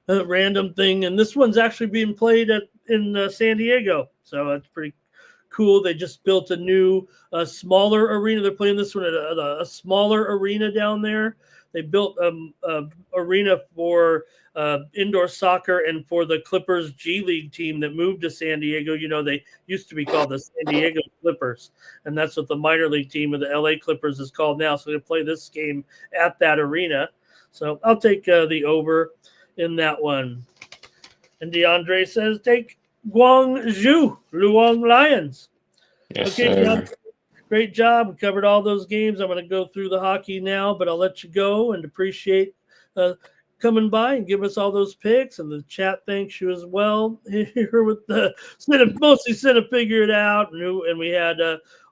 random thing, and this one's actually being played in San Diego, so that's pretty cool. They just built a new smaller arena. They're playing this one at a smaller arena down there. They built a arena for indoor soccer and for the Clippers G League team that moved to San Diego. You know, they used to be called the San Diego Clippers, and that's what the minor league team of the LA Clippers is called now. So they play this game at that arena. So I'll take the over in that one. And DeAndre says, take Guangzhou, Luong Lions. Yes, okay, sir. DeAndre, great job. We covered all those games. I'm going to go through the hockey now, but I'll let you go and appreciate coming by and give us all those picks. And the chat thanks you as well here with the mostly Cinna Figure It Out. And we had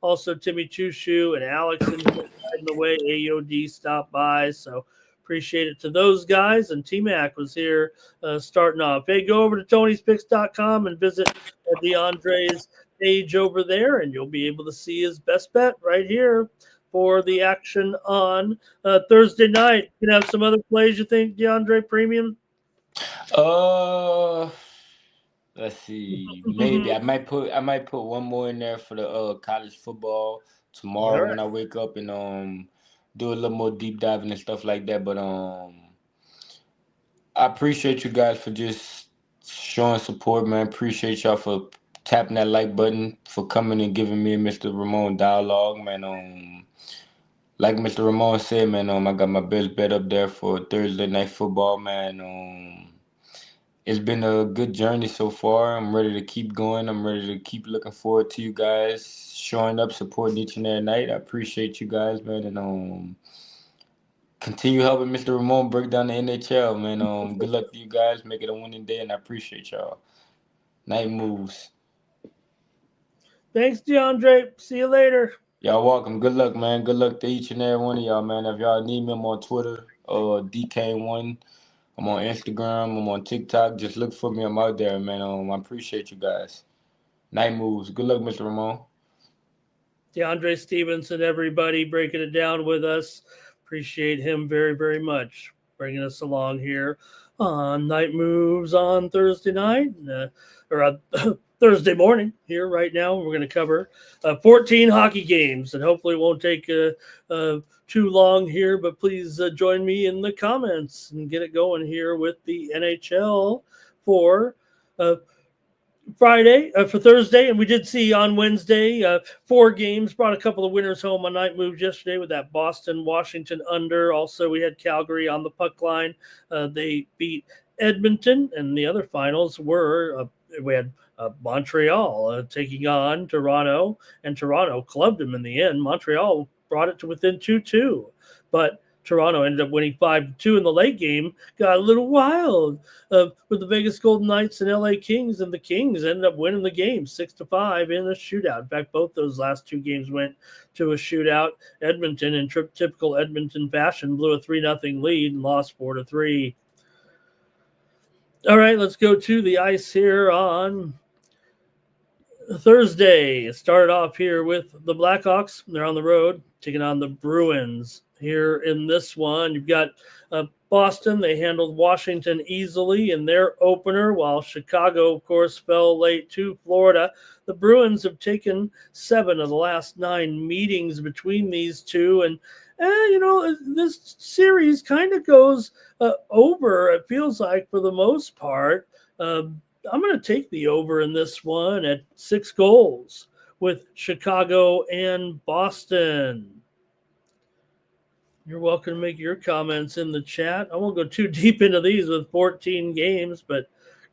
also Timmy Chushu and Alex in the way. AOD stopped by. So appreciate it to those guys. And T-Mac was here starting off. Hey, go over to Tony'sPicks.com and visit DeAndre's page over there, and you'll be able to see his best bet right here for the action on Thursday night. You can have some other plays you think, DeAndre, premium? Let's see. Maybe I might put one more in there for the college football tomorrow when I wake up and do a little more deep diving and stuff like that. But I appreciate you guys for just showing support, man. Appreciate y'all for tapping that like button, for coming and giving me and Mr. Ramon dialogue, man. Like Mr. Ramon said, man, I got my best bet up there for Thursday night football, man. It's been a good journey so far. I'm ready to keep going. I'm ready to keep looking forward to you guys showing up, supporting each and every night. I appreciate you guys, man, and continue helping Mr. Ramon break down the NHL, man. Good luck to you guys. Make it a winning day, and I appreciate y'all. Night moves. Thanks, DeAndre. See you later. Y'all welcome. Good luck, man. Good luck to each and every one of y'all, man. If y'all need me, I'm on Twitter, DK1. I'm on Instagram. I'm on TikTok. Just look for me. I'm out there, man. I appreciate you guys. Night moves. Good luck, Mr. Ramon. DeAndre Stevenson, everybody breaking it down with us. Appreciate him very, very much bringing us along here on Night Moves on Thursday night, or Thursday morning here right now. We're going to cover 14 hockey games, and hopefully it won't take too long here, but please join me in the comments and get it going here with the NHL for Friday, for Thursday. And we did see on Wednesday 4 games, brought a couple of winners home on Night Moves yesterday with that Boston-Washington under. Also, we had Calgary on the puck line. They beat Edmonton, and the other finals were we had Montreal taking on Toronto, and Toronto clubbed them in the end. Montreal brought it to within 2-2, but Toronto ended up winning 5-2 in the late game. Got a little wild with the Vegas Golden Knights and LA Kings, and the Kings ended up winning the game 6-5 in a shootout. In fact, both those last two games went to a shootout. Edmonton, in typical Edmonton fashion, blew a 3-0 lead and lost 4-3. All right, let's go to the ice here on Thursday. It started off here with the Blackhawks. They're on the road taking on the Bruins. Here in this one, you've got Boston. They handled Washington easily in their opener, while Chicago, of course, fell late to Florida. The Bruins have taken 7 of the last 9 meetings between these two, and this series kind of goes over, it feels like, for the most part. I'm going to take the over in this one at 6 goals with Chicago and Boston. You're welcome to make your comments in the chat. I won't go too deep into these with 14 games, but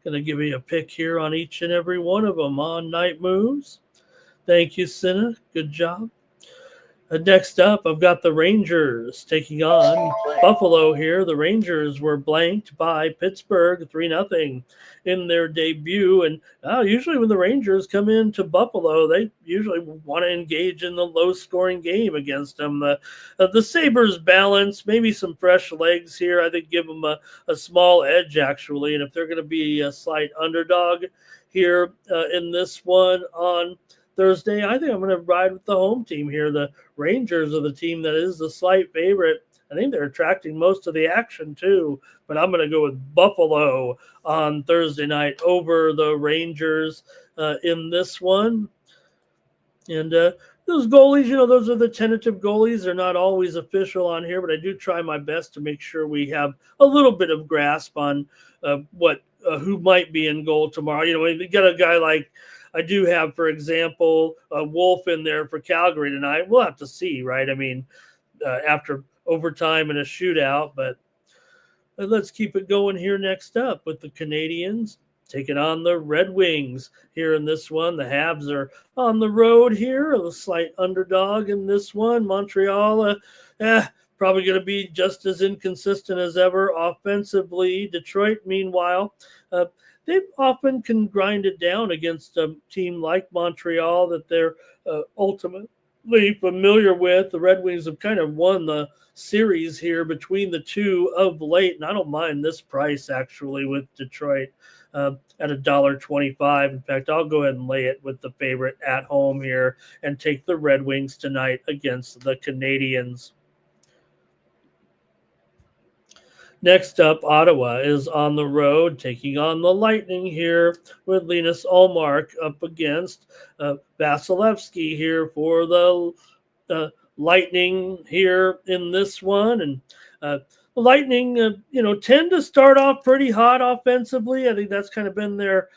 going to give you a pick here on each and every one of them on Night Moves. Thank you, Cinna. Good job. Next up, I've got the Rangers taking on Buffalo here. The Rangers were blanked by Pittsburgh 3-0 in their debut. And usually when the Rangers come into Buffalo, they usually want to engage in the low-scoring game against them. The Sabres balance, maybe some fresh legs here. I think give them a small edge, actually. And if they're going to be a slight underdog here in this one on Thursday, I think I'm going to ride with the home team here. The Rangers are the team that is the slight favorite. I think they're attracting most of the action too, but I'm going to go with Buffalo on Thursday night over the Rangers in this one. And those goalies, those are the tentative goalies. They're not always official on here, but I do try my best to make sure we have a little bit of grasp on who might be in goal tomorrow. You got a guy like, I do have, for example, a Wolf in there for Calgary tonight. We'll have to see, right? I mean, after overtime and a shootout, but let's keep it going here next up with the Canadians taking on the Red Wings here in this one. The Habs are on the road here, a slight underdog in this one. Montreal, probably going to be just as inconsistent as ever offensively. Detroit, meanwhile, they often can grind it down against a team like Montreal that they're ultimately familiar with. The Red Wings have kind of won the series here between the two of late, and I don't mind this price, actually, with Detroit at $1.25. In fact, I'll go ahead and lay it with the favorite at home here and take the Red Wings tonight against the Canadians. Next up, Ottawa is on the road taking on the Lightning here with Linus Ullmark up against Vasilevsky here for the Lightning here in this one. And the Lightning, tend to start off pretty hot offensively. I think that's kind of been their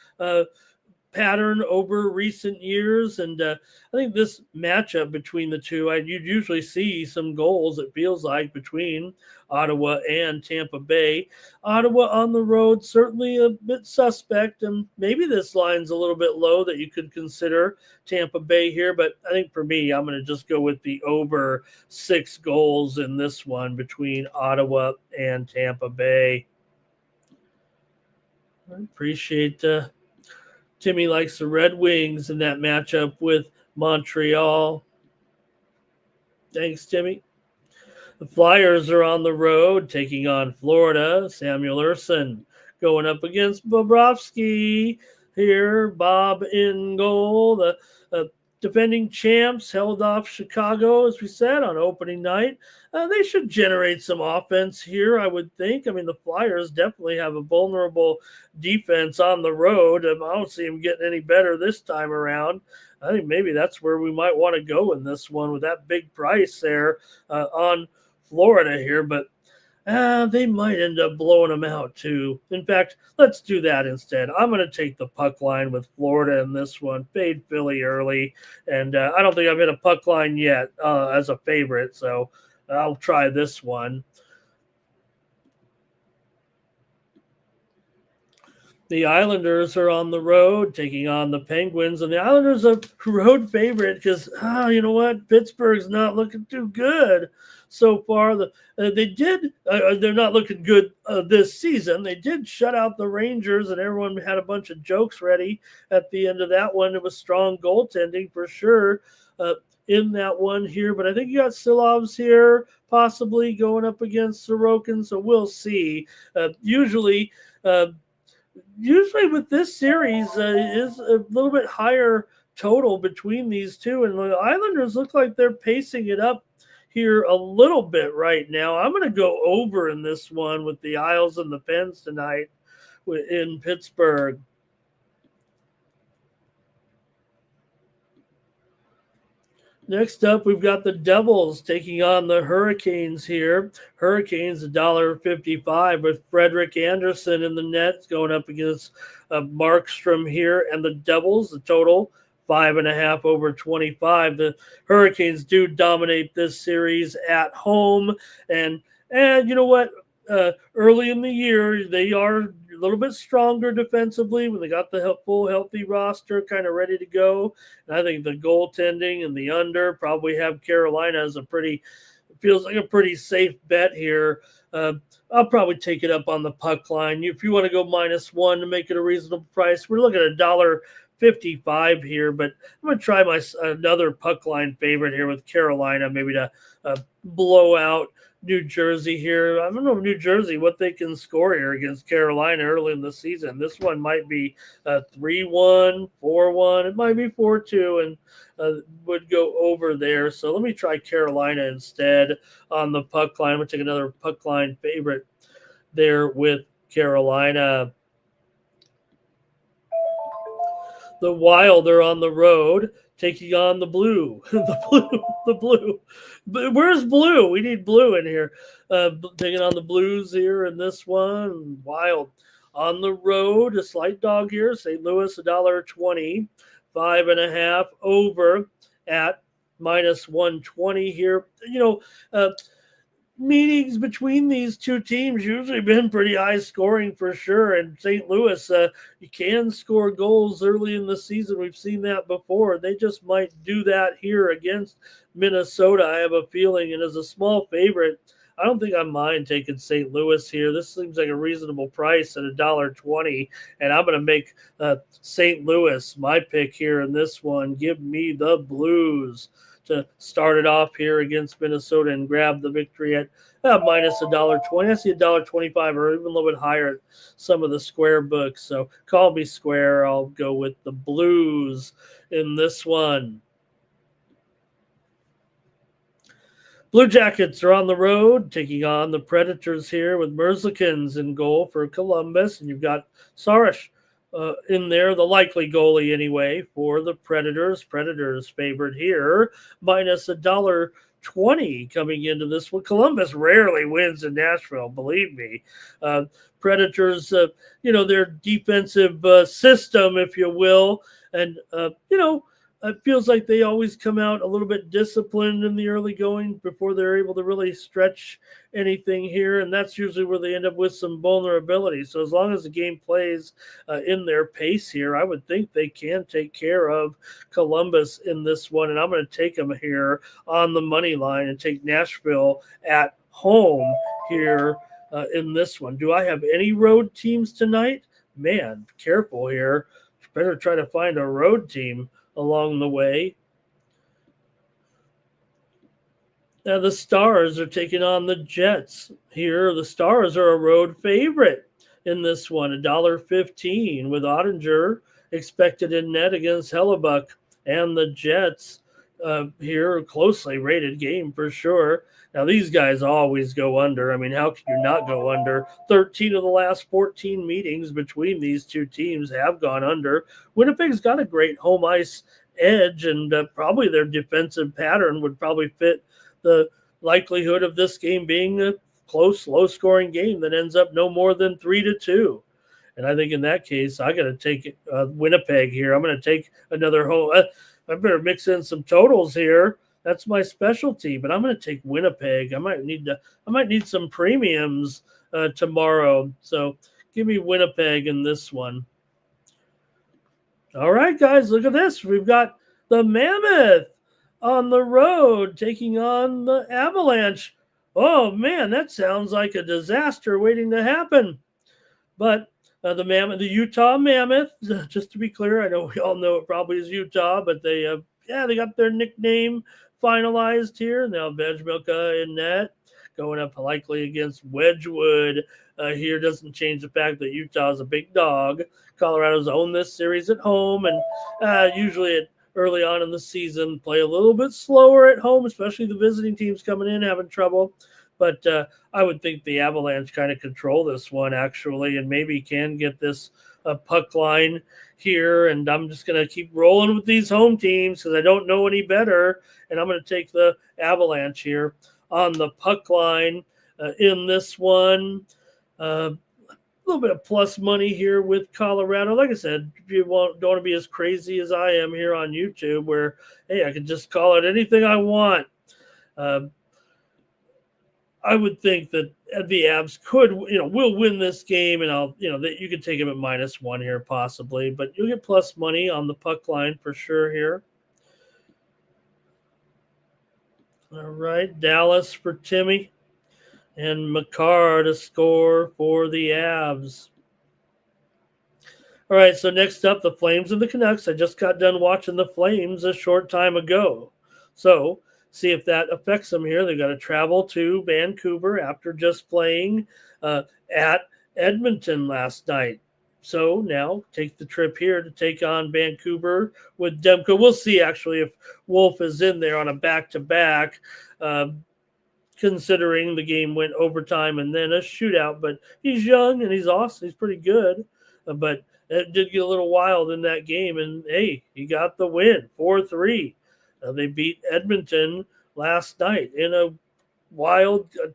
pattern over recent years, and I think this matchup between the two, you'd usually see some goals, it feels like, between Ottawa and Tampa Bay. Ottawa on the road, certainly a bit suspect, and maybe this line's a little bit low that you could consider Tampa Bay here, but I think for me, I'm going to just go with the over 6 goals in this one between Ottawa and Tampa Bay. I appreciate Timmy likes the Red Wings in that matchup with Montreal. Thanks, Timmy. The Flyers are on the road taking on Florida. Samuel Ersson going up against Bobrovsky here. Bob in goal. The defending champs held off Chicago, as we said, on opening night. They should generate some offense here, I would think. I mean, the Flyers definitely have a vulnerable defense on the road. I don't see them getting any better this time around. I think maybe that's where we might want to go in this one with that big price there on Florida here. But they might end up blowing them out too. In fact, let's do that instead. I'm going to take the puck line with Florida in this one. Fade Philly early. And I don't think I've hit a puck line yet as a favorite, so I'll try this one. The Islanders are on the road taking on the Penguins, and the Islanders are a road favorite because, you know what? Pittsburgh's not looking too good so far. They're not looking good this season. They did shut out the Rangers, and everyone had a bunch of jokes ready at the end of that one. It was strong goaltending for sure in that one here, but I think you got Silovs here possibly going up against Sorokin, so we'll see. Usually with this series is a little bit higher total between these two, and the Islanders look like they're pacing it up here a little bit right now. I'm going to go over in this one with the Isles and the Pens tonight in Pittsburgh. Next up, we've got the Devils taking on the Hurricanes here. Hurricanes $1.55 with Frederick Anderson in the net going up against Markstrom here. And the Devils, the total 5.5 over 25. The Hurricanes do dominate this series at home. And you know what? Early in the year, they are a little bit stronger defensively when they got the full healthy roster kind of ready to go. And I think the goaltending and the under probably have Carolina as feels like a pretty safe bet here. I'll probably take it up on the puck line. If you want to go -1 to make it a reasonable price, we're looking at $1.55 here, but I'm going to try another puck line favorite here with Carolina, maybe to blow out New Jersey here. I don't know New Jersey, what they can score here against Carolina early in the season. This one might be 3-1, 4-1. It might be 4-2 and would go over there. So let me try Carolina instead on the puck line. I'm going to take another puck line favorite there with Carolina. The Wild are on the road taking on the Blue. the Blue. But where's Blue? We need Blue in here. Taking on the Blues here in this one. Wild on the road. A slight dog here. St. Louis $1.20. 5.5 over at -120 here. Meetings between these two teams usually been pretty high scoring for sure. And St. Louis, you can score goals early in the season. We've seen that before. They just might do that here against Minnesota, I have a feeling. And as a small favorite, I don't think I mind taking St. Louis here. This seems like a reasonable price at $1.20. And I'm going to make St. Louis my pick here in this one. Give me the Blues to start it off here against Minnesota and grab the victory at -$1.20. I see $1.25 or even a little bit higher at some of the square books. So call me square. I'll go with the Blues in this one. Blue Jackets are on the road taking on the Predators here with Merzlikins in goal for Columbus. And you've got Sarish in there, the likely goalie anyway for the Predators. Predators favored here, -$1.20 coming into this one. Columbus rarely wins in Nashville, believe me. Predators, their defensive system, if you will, and it feels like they always come out a little bit disciplined in the early going before they're able to really stretch anything here. And that's usually where they end up with some vulnerability. So as long as the game plays in their pace here, I would think they can take care of Columbus in this one. And I'm going to take them here on the money line and take Nashville at home here in this one. Do I have any road teams tonight? Man, careful here. Better try to find a road team along the way. Now the Stars are taking on the Jets here. The Stars are a road favorite in this one, $1.15 with Ottinger expected in net against Hellebuck. And the Jets here, a closely rated game for sure. Now these guys always go under. I mean, how can you not go under? 13 of the last 14 meetings between these two teams have gone under. Winnipeg's got a great home ice edge, and probably their defensive pattern would probably fit the likelihood of this game being a close, low-scoring game that ends up no more than 3-2. And I think in that case, I got to take Winnipeg here. I'm going to take another home. I better mix in some totals here. That's my specialty, but I'm going to take Winnipeg. I might need some premiums tomorrow. So Give me Winnipeg in this one. All right, guys, look at this. We've got the Mammoth on the road taking on the Avalanche. Oh, man, that sounds like a disaster waiting to happen. But the Utah Mammoth, just to be clear, I know we all know it probably is Utah, but they got their nickname finalized here. Now Vejmelka in net, going up likely against Wedgwood here. Doesn't change the fact that Utah is a big dog. Colorado's owned this series at home, and usually early on in the season play a little bit slower at home, especially the visiting teams coming in having trouble. But I would think the Avalanche kind of control this one, actually, and maybe can get this puck line here. And I'm just going to keep rolling with these home teams because I don't know any better. And I'm going to take the Avalanche here on the puck line in this one. A little bit of plus money here with Colorado. Like I said, if you don't want to be as crazy as I am here on YouTube, where, hey, I can just call it anything I want. I would think that the Avs will win this game, and that you could take them at -1 here possibly, but you'll get plus money on the puck line for sure here. All right, Dallas for Timmy, and Makar to score for the Avs. All right, so next up, the Flames and the Canucks. I just got done watching the Flames a short time ago, so see if that affects them here. They've got to travel to Vancouver after just playing at Edmonton last night. So now take the trip here to take on Vancouver with Demko. We'll see, actually, if Wolf is in there on a back-to-back, considering the game went overtime and then a shootout. But he's young and he's awesome. He's pretty good. But it did get a little wild in that game. And, hey, he got the win, 4-3. They beat Edmonton last night in a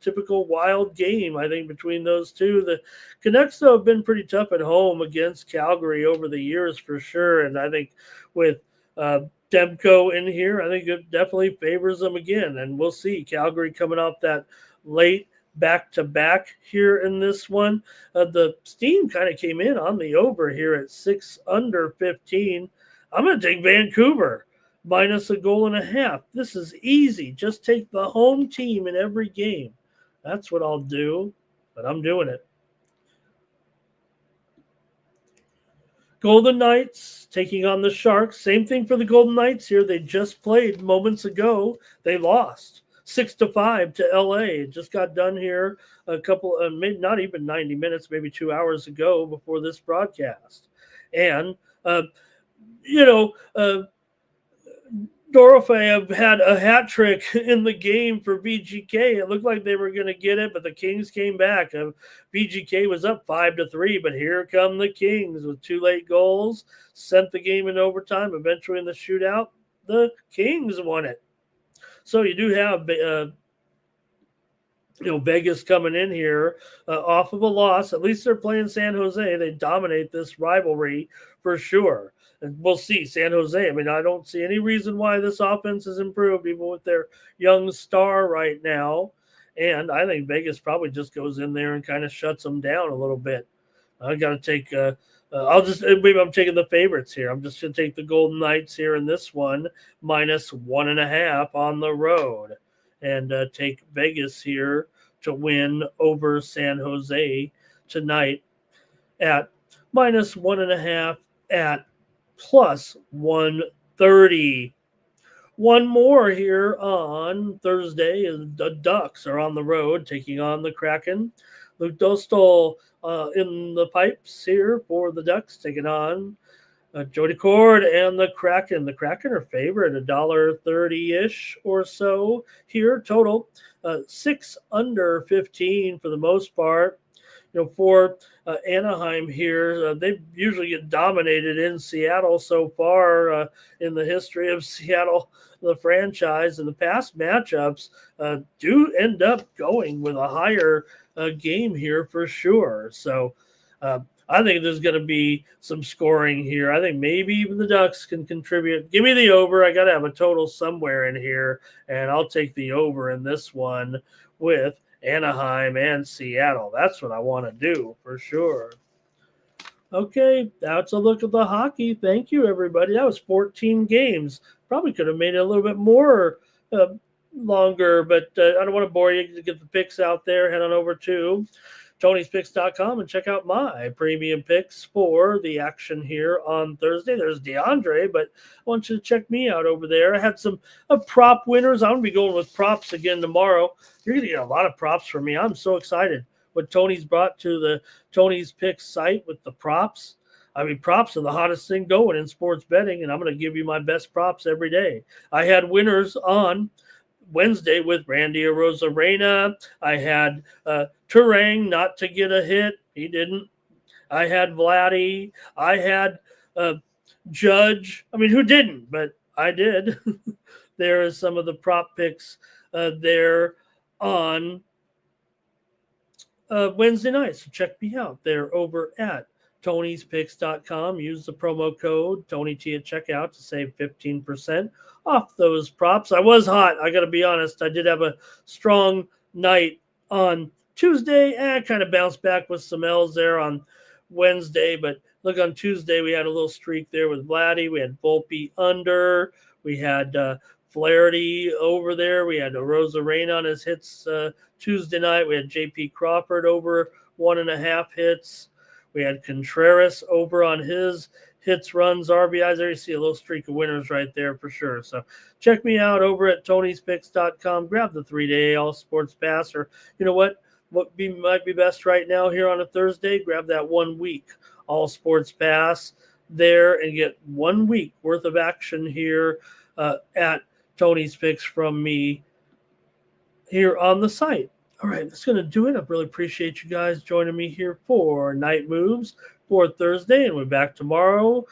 typical wild game, I think, between those two. The Canucks, though, have been pretty tough at home against Calgary over the years for sure. And I think with Demko in here, I think it definitely favors them again. And we'll see. Calgary coming off that late back-to-back here in this one. The steam kind of came in on the over here at 6 under 15. I'm going to take Vancouver. -1.5. This is easy. Just take the home team in every game. That's what I'll do, but I'm doing it. Golden Knights taking on the Sharks. Same thing for the Golden Knights here. They just played moments ago. They lost 6-5 to LA. Just got done here a couple of, not even 90 minutes, maybe 2 hours ago before this broadcast. And, Dorofeyev had a hat trick in the game for VGK. It looked like they were going to get it, but the Kings came back. VGK was up 5-3, but here come the Kings with 2 late goals, sent the game in overtime. Eventually in the shootout, the Kings won it. So you do have Vegas coming in here off of a loss. At least they're playing San Jose. They dominate this rivalry for sure. And we'll see. San Jose, I don't see any reason why this offense has improved, even with their young star right now. And I think Vegas probably just goes in there and kind of shuts them down a little bit. I got to take maybe I'm taking the favorites here. I'm just going to take the Golden Knights here in this one, -1.5 on the road. And take Vegas here to win over San Jose tonight at -1.5 at +130. One more here on Thursday, and the Ducks are on the road taking on the Kraken. Luke Dostal in the pipes here for the Ducks, taking on Jody Cord and the Kraken. The Kraken are favored $1.30-ish or so here. Total 6 under 15 for the most part. For Anaheim here, they usually get dominated in Seattle so far in the history of Seattle, the franchise. And the past matchups do end up going with a higher game here for sure. So I think there's going to be some scoring here. I think maybe even the Ducks can contribute. Give me the over. I got to have a total somewhere in here, and I'll take the over in this one with Anaheim and Seattle. That's what I want to do for sure. Okay, that's a look at the hockey. Thank you, everybody. That was 14 games. Probably could have made it a little bit more longer, but I don't want to bore you to get the picks out there. Head on over to Tony'sPicks.com and check out my premium picks for the action here on Thursday. There's DeAndre, but I want you to check me out over there. I had some prop winners. I'm going to be going with props again tomorrow. You're going to get a lot of props from me. I'm so excited what Tony's brought to the Tony's Picks site with the props. I mean, props are the hottest thing going in sports betting, and I'm going to give you my best props every day. I had winners on Wednesday with Randy Arozarena. I had Turang not to get a hit. He didn't. I had Vladdy. I had Judge. I mean, who didn't? But I did. There is some of the prop picks there on Wednesday night. So check me out there over at Tony'sPicks.com. Use the promo code TonyT at checkout to save 15% off those props. I was hot. I got to be honest. I did have a strong night on Tuesday. I kind of bounced back with some L's there on Wednesday. But look, on Tuesday, we had a little streak there with Vladdy. We had Volpe under. We had Flaherty over there. We had Arozarena on his hits Tuesday night. We had J.P. Crawford over 1.5 hits. We had Contreras over on his hits, runs, RBIs. There you see a little streak of winners right there for sure. So check me out over at Tony'sPicks.com. Grab the 3-day All Sports Pass, or you know what might be best right now here on a Thursday? Grab that 1 week All Sports Pass there and get 1 week worth of action here at Tony's Picks from me here on the site. All right, that's going to do it. I really appreciate you guys joining me here for Night Moves for Thursday, and we're back tomorrow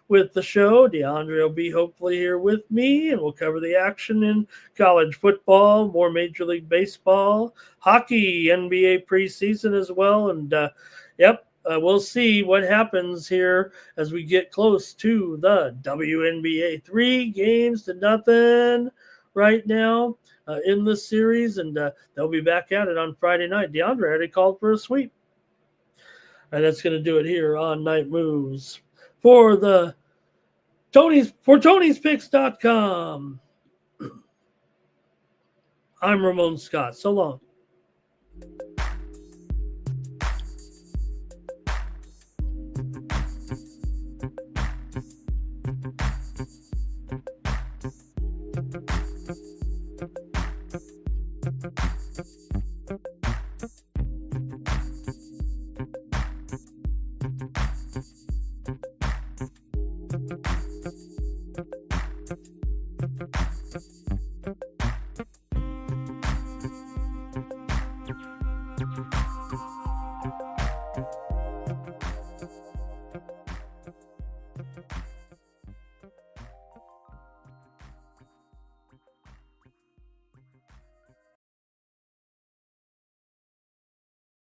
with the show. DeAndre will be hopefully here with me, and we'll cover the action in college football, more Major League Baseball, hockey, NBA preseason as well, and we'll see what happens here as we get close to the WNBA. 3-0 right now in this series, and they'll be back at it on Friday night. DeAndre already called for a sweep. And that's going to do it here on Night Moves for Tony'sPicks.com. I'm Ramon Scott. So long.